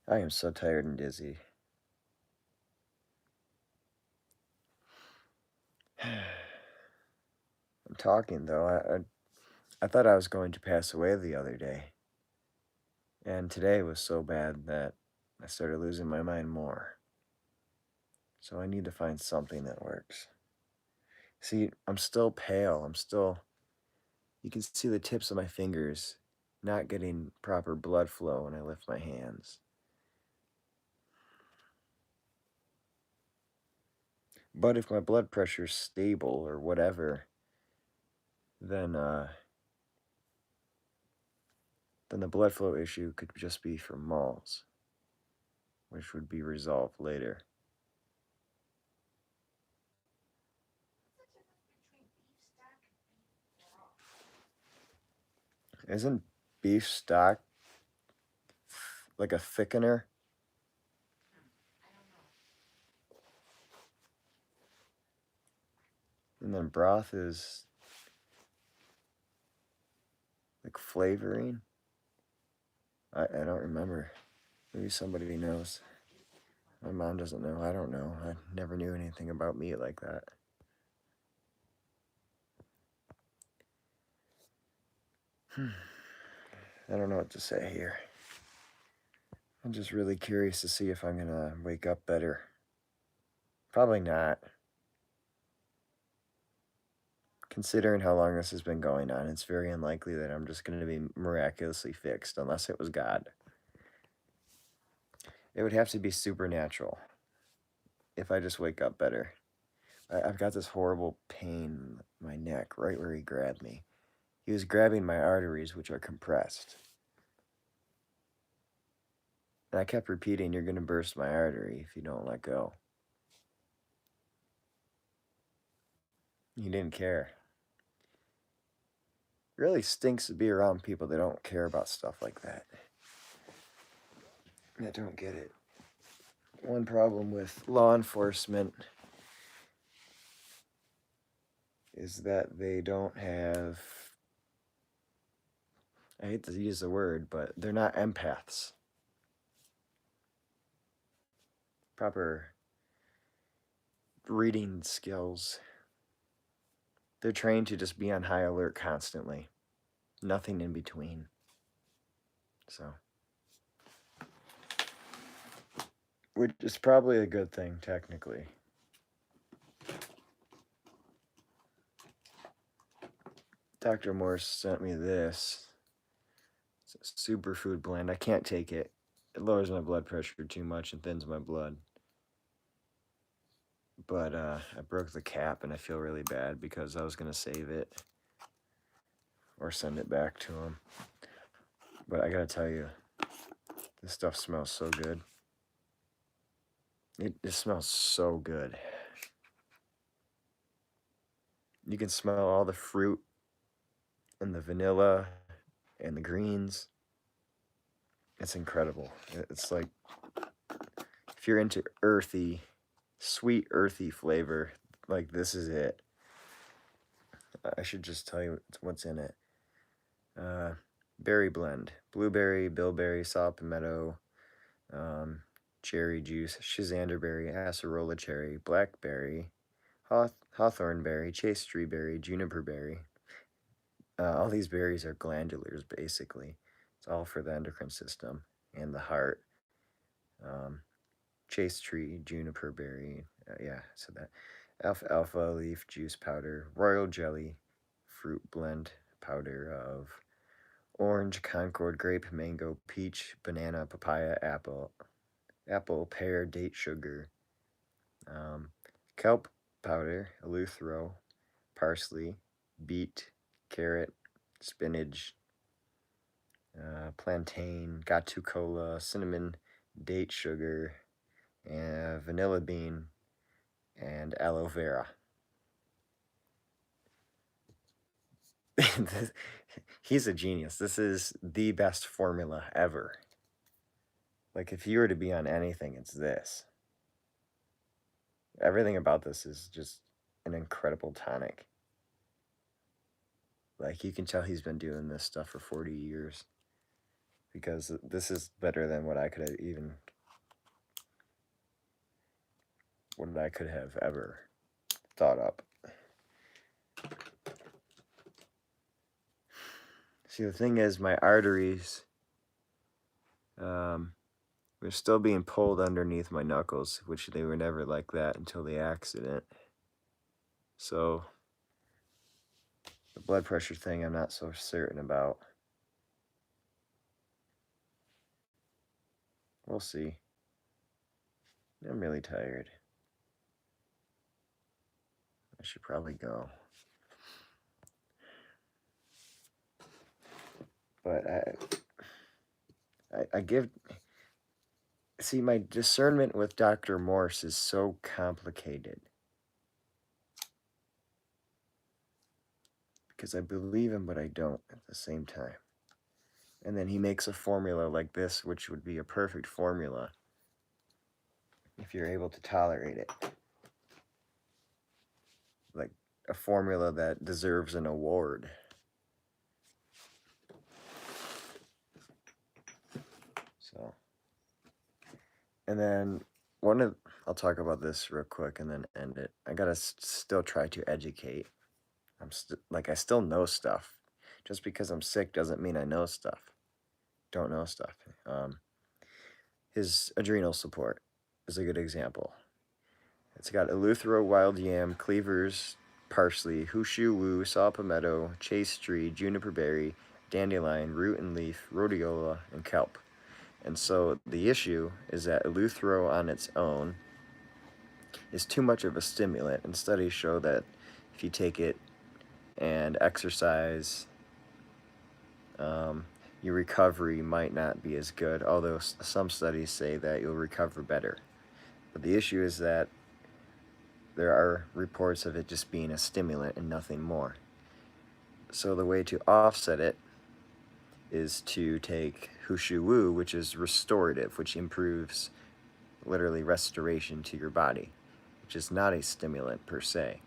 I am so tired and dizzy. I'm talking, though. I thought I was going to pass away the other day. And today was so bad that I started losing my mind more. So I need to find something that works. See, I'm still pale. You can see the tips of my fingers not getting proper blood flow when I lift my hands. But if my blood pressure's stable or whatever, then the blood flow issue could just be from malls, which would be resolved later. Isn't beef stock like a thickener? And then broth is like flavoring? I don't remember. Maybe somebody knows. My mom doesn't know. I don't know. I never knew anything about meat like that. I don't know what to say here. I'm just really curious to see if I'm gonna wake up better. Probably not. Considering how long this has been going on, it's very unlikely that I'm just gonna be miraculously fixed, unless it was God. It would have to be supernatural if I just wake up better. I've got this horrible pain in my neck, right where he grabbed me. He was grabbing my arteries, which are compressed. And I kept repeating, "You're gonna burst my artery if you don't let go." He didn't care. It really stinks to be around people that don't care about stuff like that. I don't get it. One problem with law enforcement is that they don't have, I hate to use the word, but they're not empaths. Proper reading skills. They're trained to just be on high alert constantly. Nothing in between. So, which is probably a good thing, technically. Dr. Morse sent me this. It's a superfood blend. I can't take it. It lowers my blood pressure too much and thins my blood. But I broke the cap and I feel really bad because I was going to save it or send it back to him. But I got to tell you, this stuff smells so good. It smells so good. You can smell all the fruit and the vanilla and the greens. It's incredible. It's like, if you're into earthy, sweet earthy flavor, like this is it. I should just tell you what's in it. Berry blend: blueberry, bilberry, saw palmetto, cherry juice, schizanderberry, acerola cherry, blackberry, hawthorn berry, chaste berry, juniper berry. All these berries are glandulars, basically. It's all for the endocrine system and the heart. Chaste tree, juniper berry, yeah, so that. Alfalfa leaf juice powder, royal jelly, fruit blend powder of orange, concord, grape, mango, peach, banana, papaya, apple, pear, date sugar, kelp powder, eleuthero, parsley, beet, carrot, spinach, plantain, gatu cola, cinnamon, date sugar, and vanilla bean, and aloe vera. He's a genius. This is the best formula ever. Like, if you were to be on anything, it's this. Everything about this is just an incredible tonic. Like, you can tell he's been doing this stuff for 40 years. Because this is better than what I could have ever thought up. See, the thing is, my arteries were still being pulled underneath my knuckles, which they were never like that until the accident. So, the blood pressure thing I'm not so certain about. We'll see. I'm really tired. I should probably go. But I give... See, my discernment with Dr. Morse is so complicated. Because I believe him, but I don't at the same time. And then he makes a formula like this, which would be a perfect formula if you're able to tolerate it. Like a formula that deserves an award. So, and then I'll talk about this real quick and then end it. I gotta still try to educate. I still know stuff. Just because I'm sick doesn't mean I know stuff. Don't know stuff. His adrenal support is a good example. It's got eleuthero, wild yam, cleavers, parsley, hushu wu, saw palmetto, chaste tree, juniper berry, dandelion, root and leaf, rhodiola, and kelp. And so the issue is that eleuthero on its own is too much of a stimulant, and studies show that if you take it and exercise, your recovery might not be as good, although some studies say that you'll recover better. But the issue is that there are reports of it just being a stimulant and nothing more. So the way to offset it is to take hushu wu, which is restorative, which improves literally restoration to your body, which is not a stimulant per se.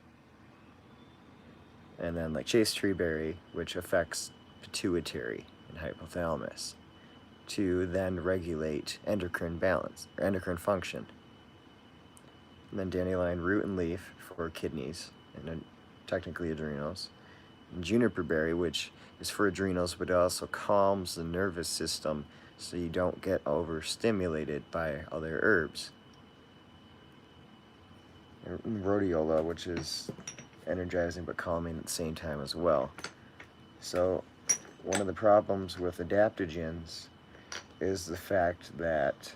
And then like chaste tree berry, which affects pituitary and hypothalamus, to then regulate endocrine balance, or endocrine function. And then dandelion root and leaf for kidneys, and technically adrenals. And juniper berry, which is for adrenals, but it also calms the nervous system so you don't get overstimulated by other herbs. And rhodiola, which is energizing but calming at the same time as well. So one of the problems with adaptogens is the fact that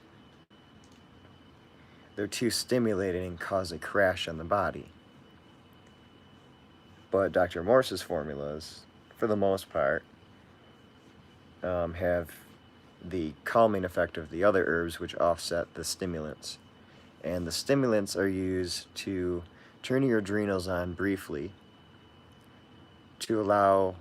they're too stimulating and cause a crash on the body. But Dr. Morse's formulas, for the most part, have the calming effect of the other herbs, which offset the stimulants. And the stimulants are used to turn your adrenals on briefly to allow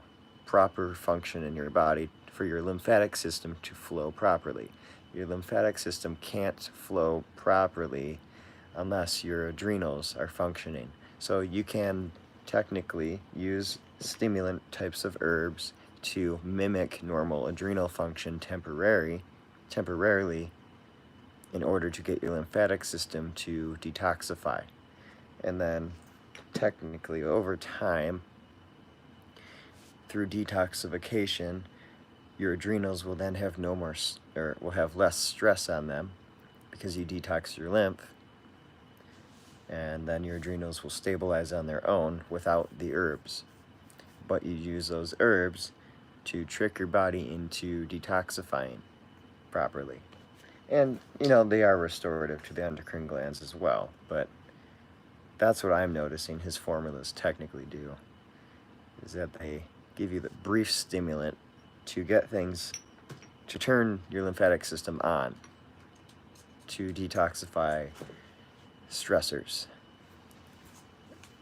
proper function in your body for your lymphatic system to flow properly. Your lymphatic system can't flow properly unless your adrenals are functioning. So you can technically use stimulant types of herbs to mimic normal adrenal function temporarily in order to get your lymphatic system to detoxify. And then technically over time, through detoxification, your adrenals will then have will have less stress on them because you detox your lymph, and then your adrenals will stabilize on their own without the herbs. But you use those herbs to trick your body into detoxifying properly. And, they are restorative to the endocrine glands as well, but that's what I'm noticing his formulas technically do, is that they give you the brief stimulant to get things, to turn your lymphatic system on, to detoxify stressors.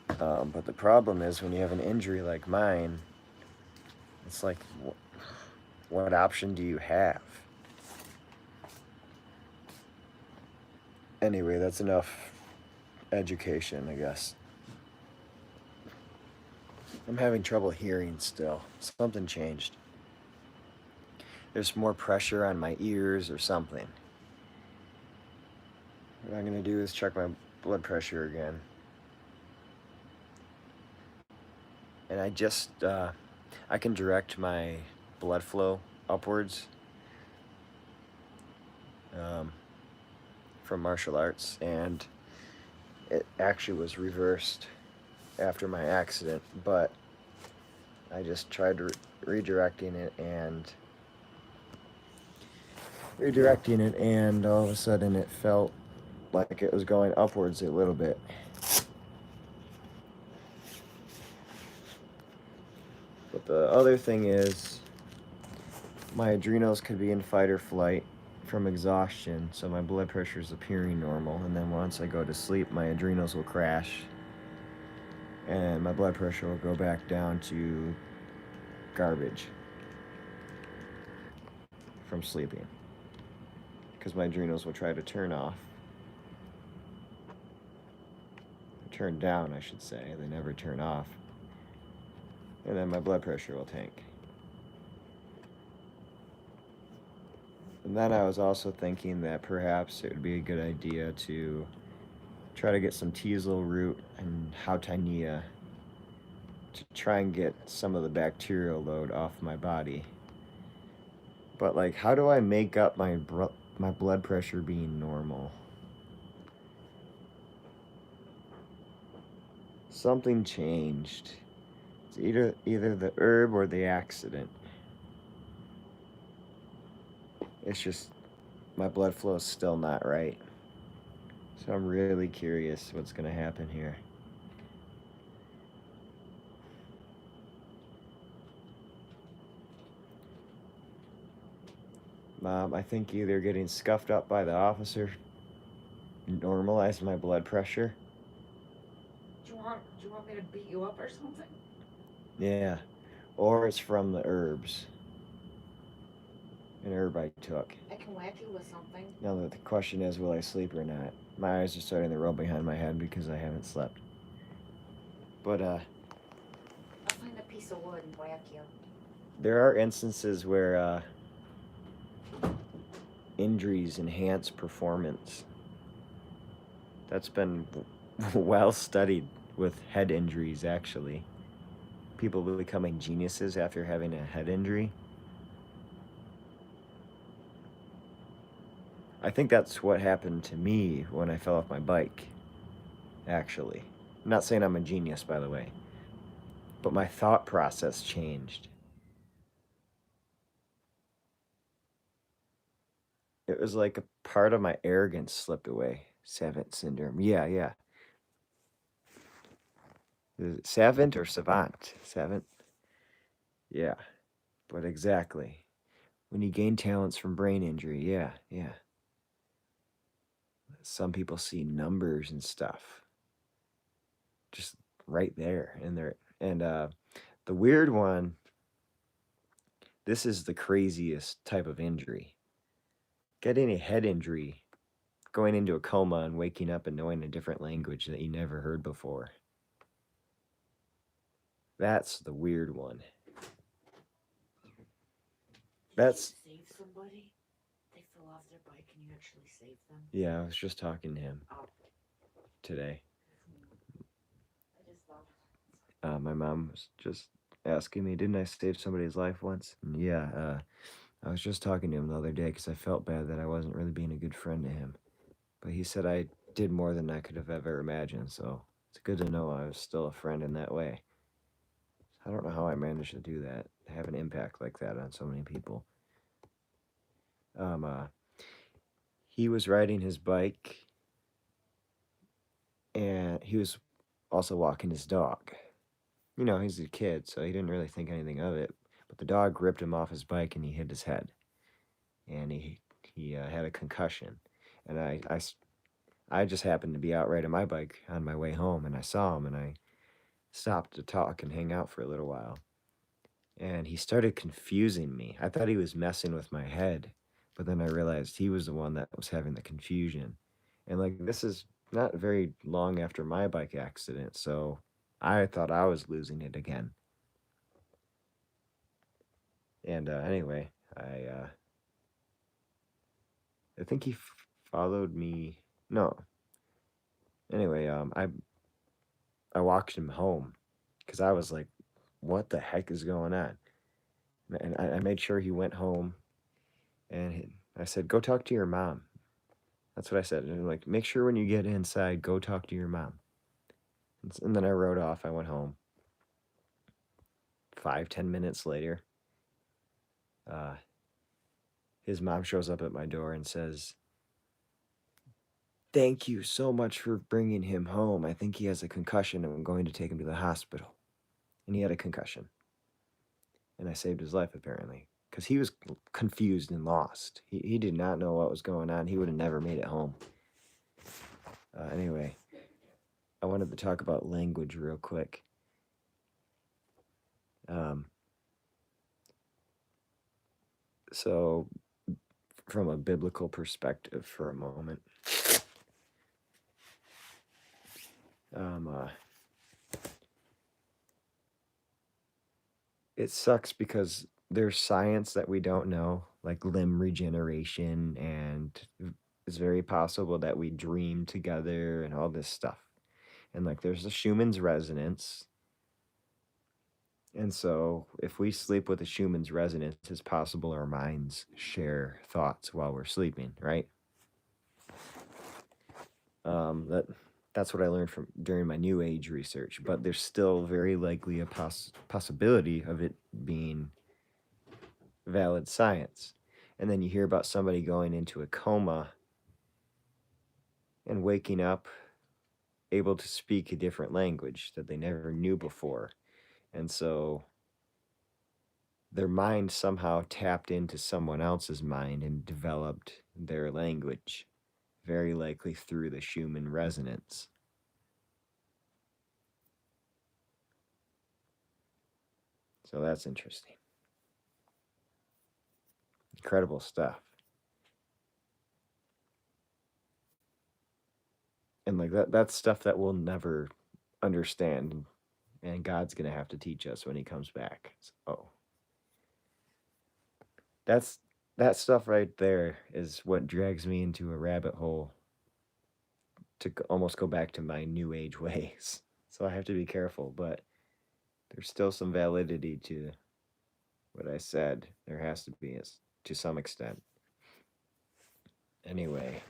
But the problem is when you have an injury like mine, it's like, what option do you have? Anyway, that's enough education, I guess. I'm having trouble hearing still. Something changed. There's more pressure on my ears or something. What I'm going to do is check my blood pressure again. And I can direct my blood flow upwards from martial arts, and it actually was reversed after my accident, but I just tried redirecting it, and all of a sudden it felt like it was going upwards a little bit. But the other thing is, my adrenals could be in fight or flight from exhaustion, so my blood pressure is appearing normal, and then once I go to sleep, my adrenals will crash, and my blood pressure will go back down to garbage from sleeping, because my adrenals will try to turn down, I should say. They never turn off. And then my blood pressure will tank. And then I was also thinking that perhaps it would be a good idea to try to get some teasel root and Hautinea to try and get some of the bacterial load off my body. But how do I make up my blood pressure being normal? Something changed. It's either the herb or the accident. It's just my blood flow is still not right. So I'm really curious what's going to happen here. I think either getting scuffed up by the officer normalized my blood pressure. Do you want me to beat you up or something? Yeah. Or it's from the herbs. An herb I took. I can whack you with something. Now the question is, will I sleep or not? My eyes are starting to roll behind my head because I haven't slept. But I'll find a piece of wood and whack you. there are instances where injuries enhance performance. That's been well studied with head injuries, actually. People becoming geniuses after having a head injury. I think that's what happened to me when I fell off my bike, actually. I'm not saying I'm a genius, by the way, but my thought process changed. It was like a part of my arrogance slipped away. Savant syndrome. Yeah, yeah. Is it savant or savant? Savant? Yeah, but exactly. When you gain talents from brain injury, yeah, yeah. Some people see numbers and stuff just right there, and the weird one, this is the craziest type of injury. Getting a head injury, going into a coma and waking up and knowing a different language that you never heard before. That's the weird one. That's Save somebody? They fell off their bike and you actually saved them? Yeah, I was just talking to him Oh, today. I just thought. My mom was just asking me, didn't I save somebody's life once? And yeah, I was just talking to him the other day because I felt bad that I wasn't really being a good friend to him. But he said I did more than I could have ever imagined, so it's good to know I was still a friend in that way. I don't know how I managed to do that, have an impact like that on so many people. He was riding his bike, and he was also walking his dog. You know, he's a kid, so he didn't really think anything of it. But the dog ripped him off his bike, and he hit his head, and he had a concussion. And I just happened to be out riding my bike on my way home, and I saw him, and I stopped to talk and hang out for a little while. And he started confusing me. I thought he was messing with my head, but then I realized he was the one that was having the confusion. And like, this is not very long after my bike accident, so I thought I was losing it again. And anyway, I think he followed me. No. Anyway, I walked him home because I was like, "What the heck is going on?" And I made sure he went home, and I said, "Go talk to your mom." That's what I said. And like, make sure when you get inside, go talk to your mom. And then I rode off. I went home. 5-10 minutes later, his mom shows up at my door and says, "Thank you so much for bringing him home. I think he has a concussion and I'm going to take him to the hospital." And he had a concussion. And I saved his life, apparently, because he was confused and lost. He did not know what was going on. He would have never made it home. Anyway, I wanted to talk about language real quick. So, from a biblical perspective for a moment, it sucks because there's science that we don't know, like limb regeneration, and it's very possible that we dream together and all this stuff. And like there's the Schumann's resonance. And so if we sleep with a Schumann's resonance, it's possible our minds share thoughts while we're sleeping, right? That's what I learned from during my New Age research, but there's still very likely a possibility of it being valid science. And then you hear about somebody going into a coma and waking up able to speak a different language that they never knew before. And so their mind somehow tapped into someone else's mind and developed their language, very likely through the Schumann resonance. So that's interesting. Incredible stuff. And like that's stuff that we'll never understand, and God's going to have to teach us when he comes back. So, that stuff right there is what drags me into a rabbit hole to almost go back to my New Age ways. So I have to be careful, but there's still some validity to what I said. There has to be, to some extent. Anyway.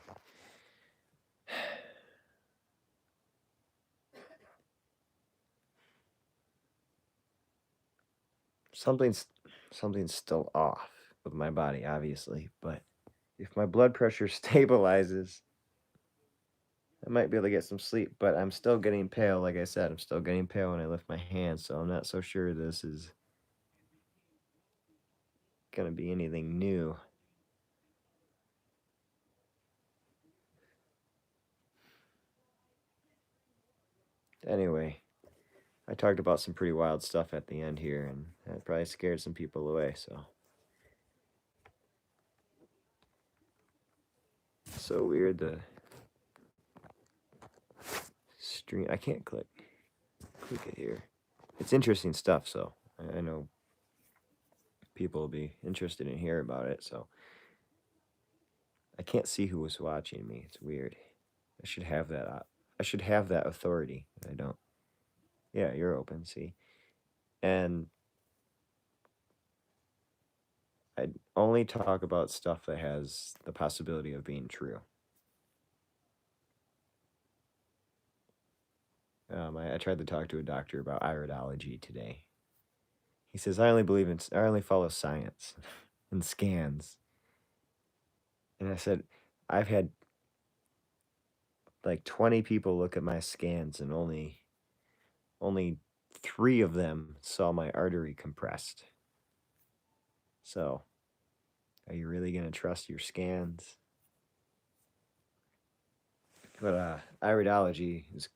Something's still off with my body, obviously, but if my blood pressure stabilizes, I might be able to get some sleep, but I'm still getting pale. Like I said, I'm still getting pale when I lift my hands, so I'm not so sure this is going to be anything new. Anyway, I talked about some pretty wild stuff at the end here, and that probably scared some people away, so weird the stream. I can't click it here. It's interesting stuff, so I know people will be interested in hearing about it, so I can't see who was watching me. It's weird. I should have that. I should have that authority. I don't. Yeah, you're open. See, and I only talk about stuff that has the possibility of being true. I tried to talk to a doctor about iridology today. He says I only follow science and scans. And I said, I've had like 20 people look at my scans, and only 3 of them saw my artery compressed. So, are you really gonna trust your scans? But iridology is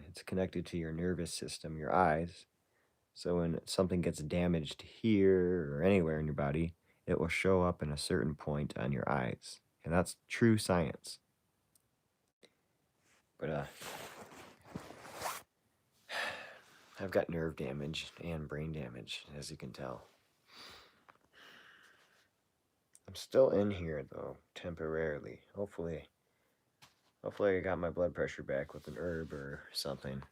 it's connected to your nervous system, your eyes. So when something gets damaged here or anywhere in your body, it will show up in a certain point on your eyes, and that's true science. But I've got nerve damage and brain damage, as you can tell. I'm still in here though, temporarily. Hopefully I got my blood pressure back with an herb or something.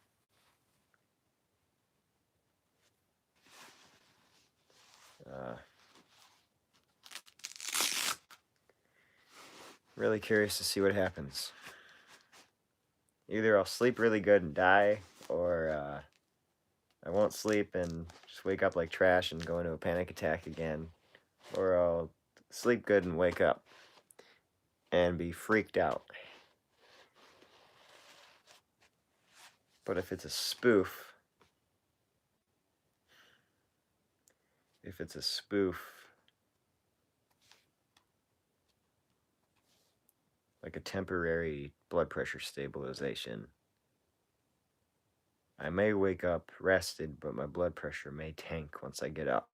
Really curious to see what happens. Either I'll sleep really good and die, or I won't sleep and just wake up like trash and go into a panic attack again, or I'll sleep good and wake up and be freaked out. But if it's a spoof, like a temporary blood pressure stabilization, I may wake up rested, but my blood pressure may tank once I get up.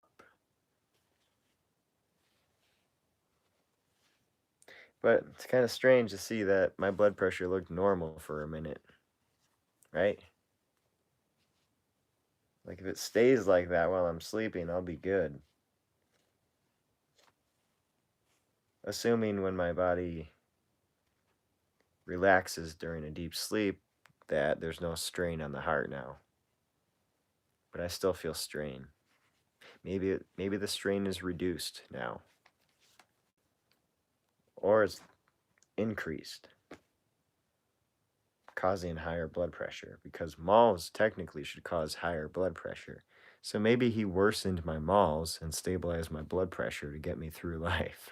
But it's kind of strange to see that my blood pressure looked normal for a minute, right? Like if it stays like that while I'm sleeping, I'll be good. Assuming when my body relaxes during a deep sleep that there's no strain on the heart now. But I still feel strain. Maybe the strain is reduced now. Or it's increased, causing higher blood pressure, because malls technically should cause higher blood pressure. So maybe he worsened my malls and stabilized my blood pressure to get me through life.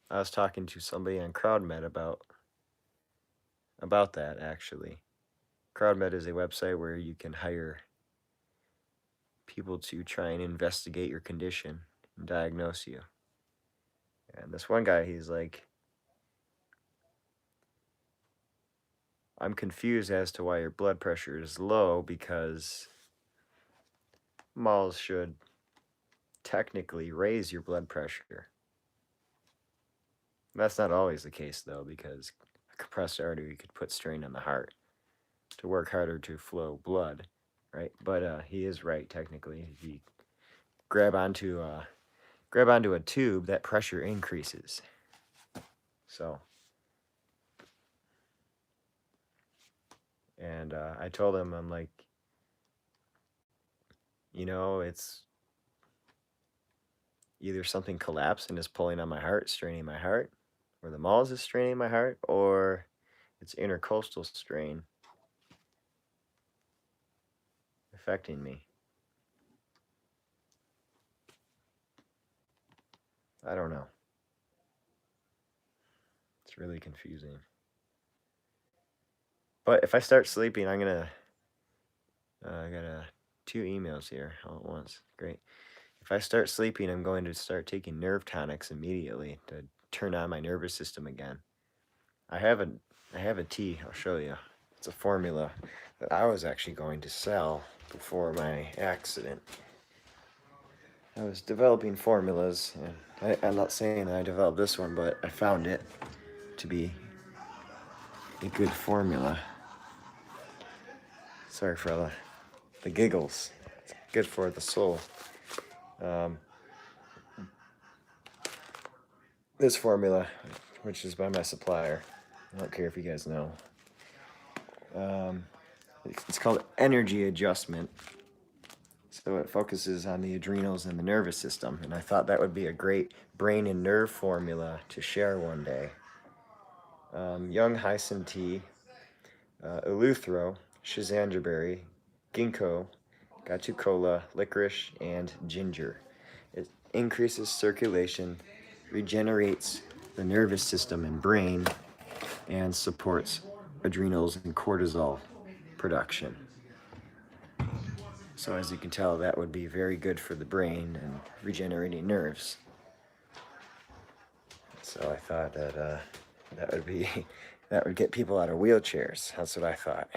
I was talking to somebody on CrowdMed about that, actually. CrowdMed is a website where you can hire people to try and investigate your condition and diagnose you. And this one guy, he's like, I'm confused as to why your blood pressure is low, because malls should technically raise your blood pressure. That's not always the case, though, because a compressed artery could put strain on the heart to work harder to flow blood, right? But he is right, technically. If you grab onto a tube, that pressure increases. So, and I told him, I'm like, it's either something collapsed and is pulling on my heart, straining my heart, or the malls is straining my heart, or it's intercostal strain. affecting me? I don't know. It's really confusing. But if I start sleeping, I'm gonna. I got 2 emails here all at once. Great. If I start sleeping, I'm going to start taking nerve tonics immediately to turn on my nervous system again. I have a tea. I'll show you. It's a formula that I was actually going to sell before my accident. I was developing formulas, and I'm not saying that I developed this one, but I found it to be a good formula. Sorry for the giggles. It's good for the soul. This formula, which is by my supplier, I don't care if you guys know. It's called energy adjustment. So it focuses on the adrenals and the nervous system, and I thought that would be a great brain and nerve formula to share one day. Young hyson tea, eleuthero, schizandra, ginkgo, gatucola, licorice, and ginger. It increases circulation, regenerates the nervous system and brain, and supports adrenals and cortisol production. So as you can tell, that would be very good for the brain and regenerating nerves. So I thought that that would get people out of wheelchairs. That's what I thought.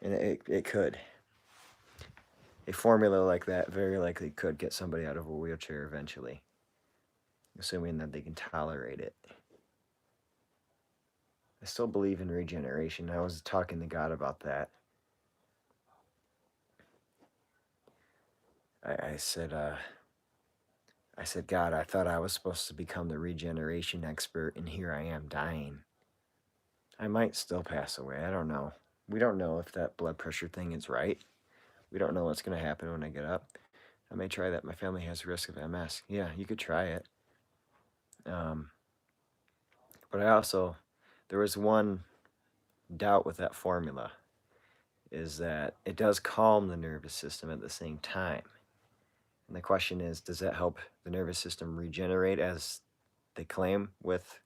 And it could. A formula like that very likely could get somebody out of a wheelchair eventually, assuming that they can tolerate it. I still believe in regeneration. I was talking to God about that. I said, God, I thought I was supposed to become the regeneration expert, and here I am dying. I might still pass away. I don't know. We don't know if that blood pressure thing is right. We don't know what's going to happen when I get up. I may try that. My family has risk of MS. Yeah, you could try it. But there was one doubt with that formula, is that it does calm the nervous system at the same time. And the question is, does that help the nervous system regenerate as they claim with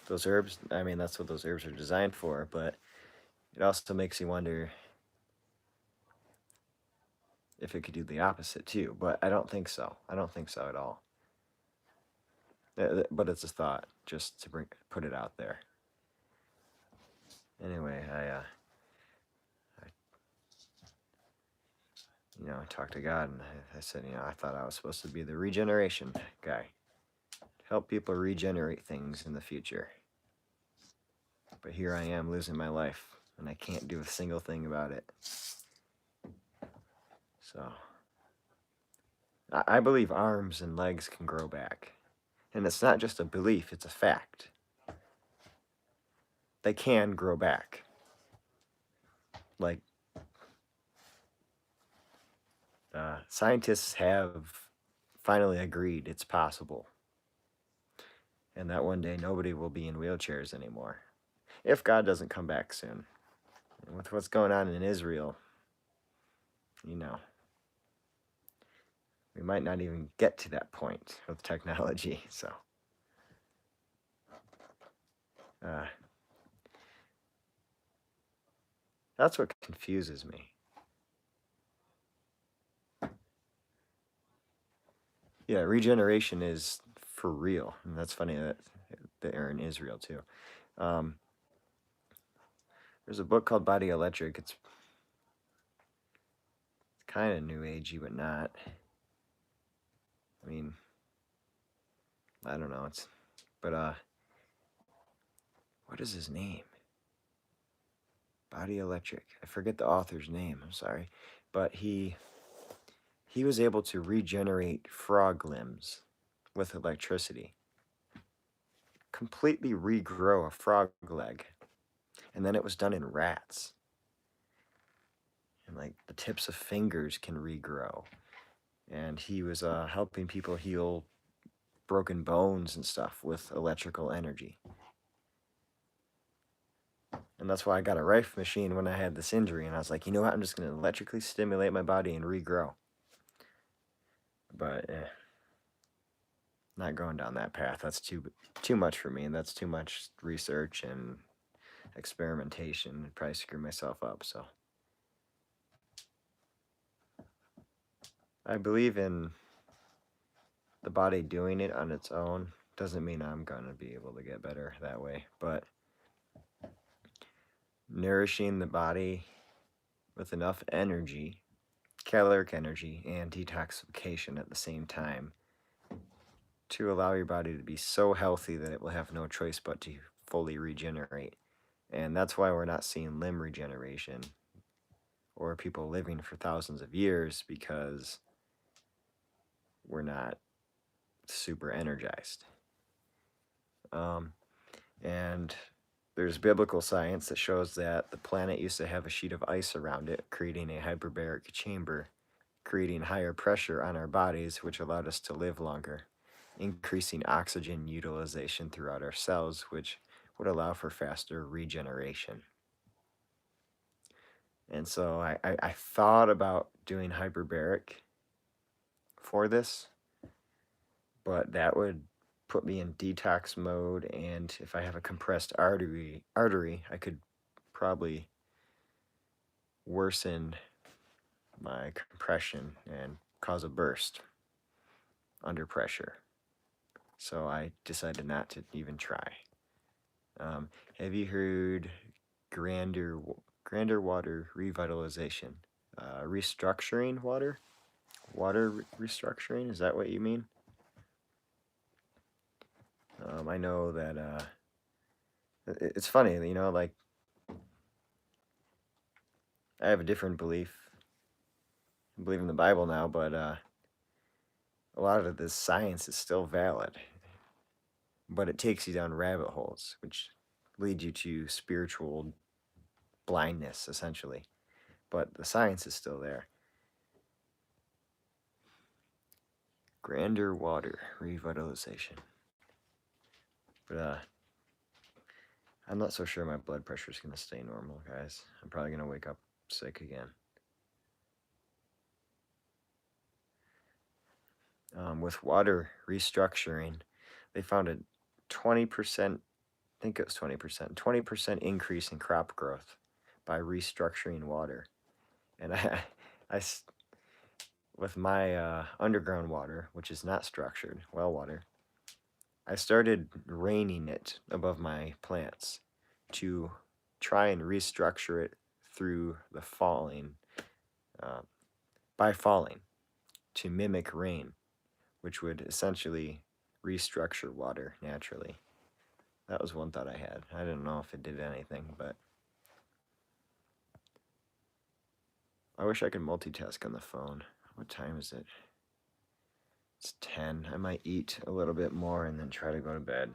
those herbs? I mean, that's what those herbs are designed for, but it also makes you wonder if it could do the opposite too. But I don't think so. I don't think so at all. But it's a thought, just to put it out there. Anyway, I talked to God, and I said, I thought I was supposed to be the regeneration guy, help people regenerate things in the future. But here I am losing my life, and I can't do a single thing about it. So I believe arms and legs can grow back. And it's not just a belief, it's a fact. They can grow back. Like, scientists have finally agreed it's possible. And that one day nobody will be in wheelchairs anymore. If God doesn't come back soon. And with what's going on in Israel, we might not even get to that point with technology, so. That's what confuses me. Yeah, regeneration is for real. And that's funny that they're in Israel too. There's a book called Body Electric. It's kind of new agey, but not. I mean, I don't know. What is his name? Body Electric. I forget the author's name. I'm sorry, but he was able to regenerate frog limbs with electricity. Completely regrow a frog leg. And then it was done in rats. And like the tips of fingers can regrow. And he was helping people heal broken bones and stuff with electrical energy. And that's why I got a Rife machine when I had this injury. And I was like, you know what? I'm just going to electrically stimulate my body and regrow. But not going down that path. That's too much for me. And that's too much research and experimentation. I'd probably screw myself up. So I believe in the body doing it on its own. Doesn't mean I'm going to be able to get better that way. But nourishing the body with enough energy, caloric energy, and detoxification at the same time to allow your body to be so healthy that it will have no choice but to fully regenerate. And that's why we're not seeing limb regeneration or people living for thousands of years, because we're not super energized. And there's biblical science that shows that the planet used to have a sheet of ice around it, creating a hyperbaric chamber, creating higher pressure on our bodies, which allowed us to live longer, increasing oxygen utilization throughout our cells, which would allow for faster regeneration. And so I thought about doing hyperbaric for this, but that would put me in detox mode, and if I have a compressed artery, I could probably worsen my compression and cause a burst under pressure. So I decided not to even try. Have you heard grander water revitalization? Restructuring water? Water restructuring? Is that what you mean? I know that it's funny, you know, like I have a different belief. I believe in the Bible now, but a lot of this science is still valid. But it takes you down rabbit holes, which lead you to spiritual blindness, essentially. But the science is still there. Grander water revitalization. But I'm not so sure my blood pressure is going to stay normal, guys. I'm probably going to wake up sick again. With water restructuring, they found a 20%, I think it was 20% increase in crop growth by restructuring water. And with my underground water, which is not structured, well water, I started raining it above my plants to try and restructure it through the falling, by falling, to mimic rain, which would essentially restructure water naturally. That was one thought I had. I didn't know if it did anything, but I wish I could multitask on the phone. What time is it? It's 10. I might eat a little bit more and then try to go to bed.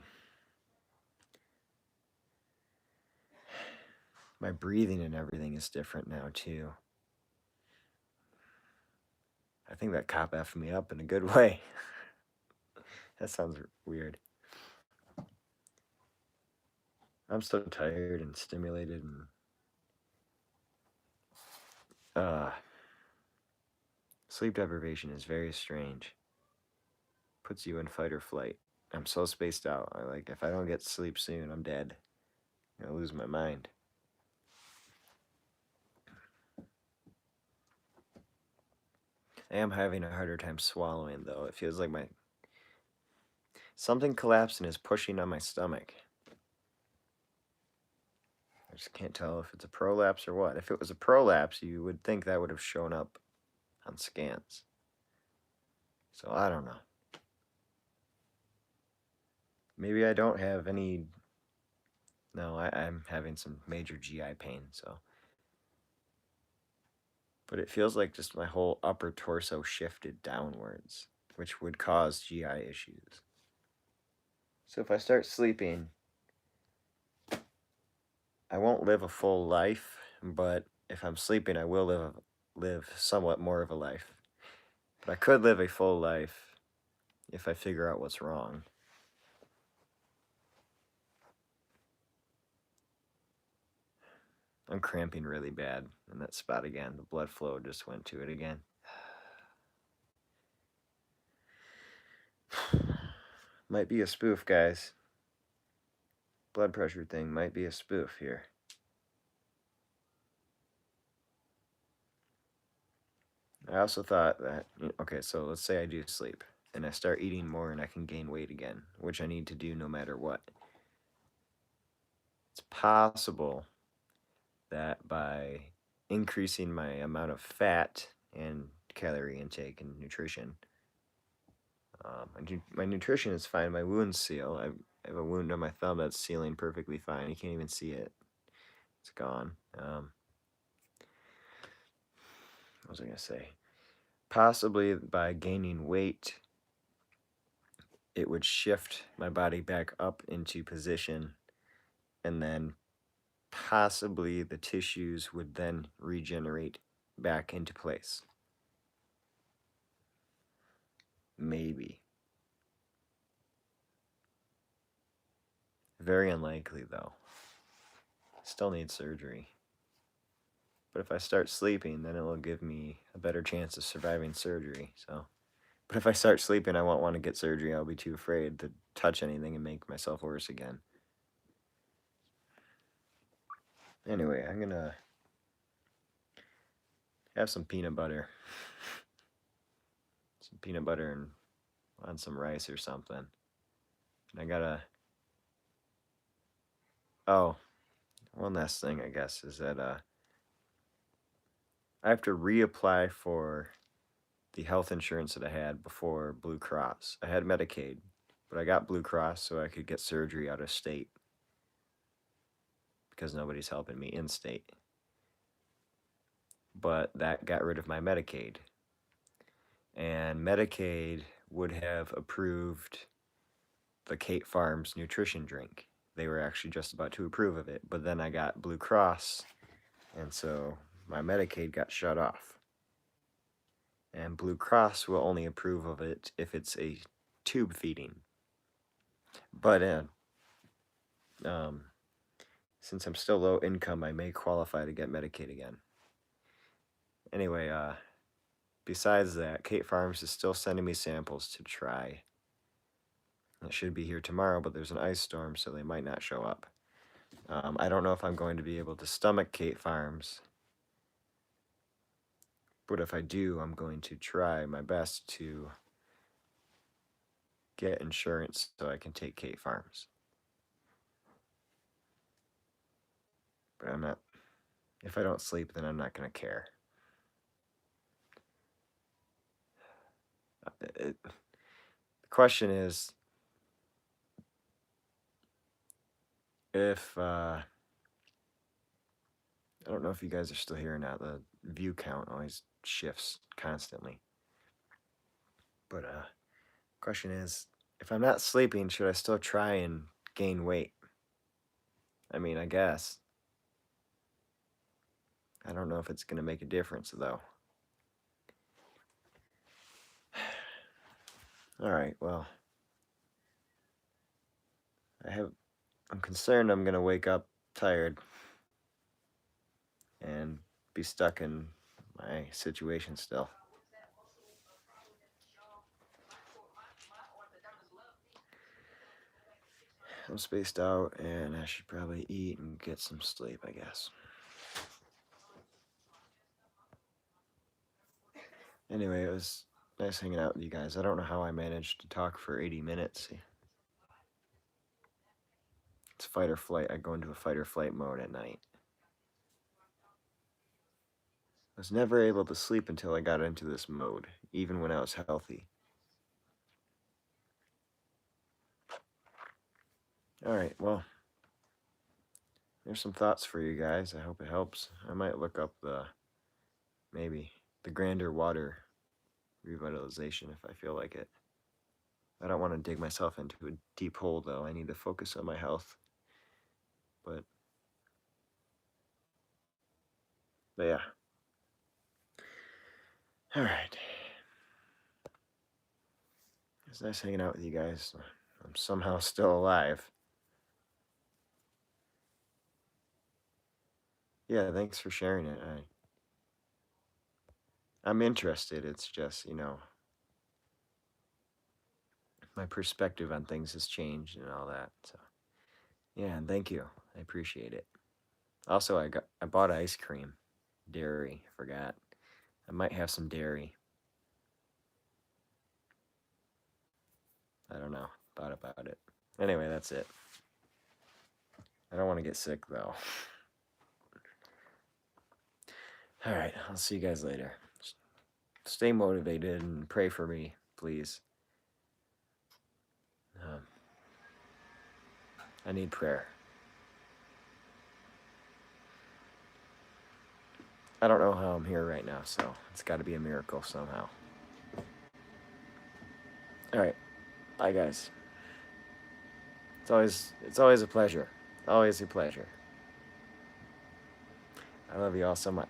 My breathing and everything is different now, too. I think that cop effed me up in a good way. That sounds weird. I'm so tired and stimulated, and sleep deprivation is very strange. Puts you in fight or flight. I'm so spaced out. If I don't get sleep soon, I'm dead. I'll lose my mind. I am having a harder time swallowing, though. It feels like something collapsed and is pushing on my stomach. I just can't tell if it's a prolapse or what. If it was a prolapse, you would think that would have shown up on scans. So I don't know. Maybe I don't have any... No, I'm having some major GI pain, so... But it feels like just my whole upper torso shifted downwards, which would cause GI issues. So if I start sleeping, I won't live a full life, but if I'm sleeping, I will live somewhat more of a life. But I could live a full life if I figure out what's wrong. I'm cramping really bad in that spot again. The blood flow just went to it again. Might be a spoof, guys. Blood pressure thing might be a spoof here. I also thought that, okay, so let's say I do sleep and I start eating more and I can gain weight again, which I need to do no matter what. It's possible that by increasing my amount of fat and calorie intake and nutrition, my nutrition is fine. My wounds seal. I have a wound on my thumb that's sealing perfectly fine. You can't even see it. It's gone. What was I going to say? Possibly by gaining weight, it would shift my body back up into position, and then possibly the tissues would then regenerate back into place. Maybe. Very unlikely, though. Still need surgery. But if I start sleeping, then it will give me a better chance of surviving surgery. So, but if I start sleeping, I won't want to get surgery. I'll be too afraid to touch anything and make myself worse again. Anyway, I'm gonna have some peanut butter. Some peanut butter and on some rice or something. And I gotta... Oh, one last thing, I guess, is that I have to reapply for the health insurance that I had before Blue Cross. I had Medicaid, but I got Blue Cross so I could get surgery out of state because nobody's helping me in state. But that got rid of my Medicaid. And Medicaid would have approved the Kate Farms nutrition drink. They were actually just about to approve of it, but then I got Blue Cross, and so my Medicaid got shut off. And Blue Cross will only approve of it if it's a tube feeding. But since I'm still low income, I may qualify to get Medicaid again. Anyway, besides that, Kate Farms is still sending me samples to try. It should be here tomorrow, but there's an ice storm, so they might not show up. I don't know if I'm going to be able to stomach Kate Farms, but if I do, I'm going to try my best to get insurance so I can take Kate Farms. But I'm not... If I don't sleep, then I'm not going to care. The question is, if I don't know if you guys are still here or not. The view count always shifts constantly. But question is, if I'm not sleeping, should I still try and gain weight? I mean, I guess. I don't know if it's going to make a difference, though. All right, well, I'm concerned I'm going to wake up tired and be stuck in my situation still. I'm spaced out, and I should probably eat and get some sleep, I guess. Anyway, it was nice hanging out with you guys. I don't know how I managed to talk for 80 minutes. It's fight or flight. I go into a fight or flight mode at night. I was never able to sleep until I got into this mode, even when I was healthy. Alright, well, there's some thoughts for you guys. I hope it helps. I might look up maybe the Grander Water revitalization if I feel like it. I don't want to dig myself into a deep hole, though. I need to focus on my health. But yeah. Alright. It's nice hanging out with you guys. I'm somehow still alive. Yeah, thanks for sharing it. I'm interested. It's just, my perspective on things has changed and all that. So, yeah, and thank you. I appreciate it. Also, I bought ice cream, dairy. Forgot. I might have some dairy. I don't know. Thought about it. Anyway, that's it. I don't want to get sick though. All right, I'll see you guys later. Stay motivated and pray for me, please. I need prayer. I don't know how I'm here right now, so it's got to be a miracle somehow. All right, bye guys. It's always a pleasure. Always a pleasure. I love you all so much.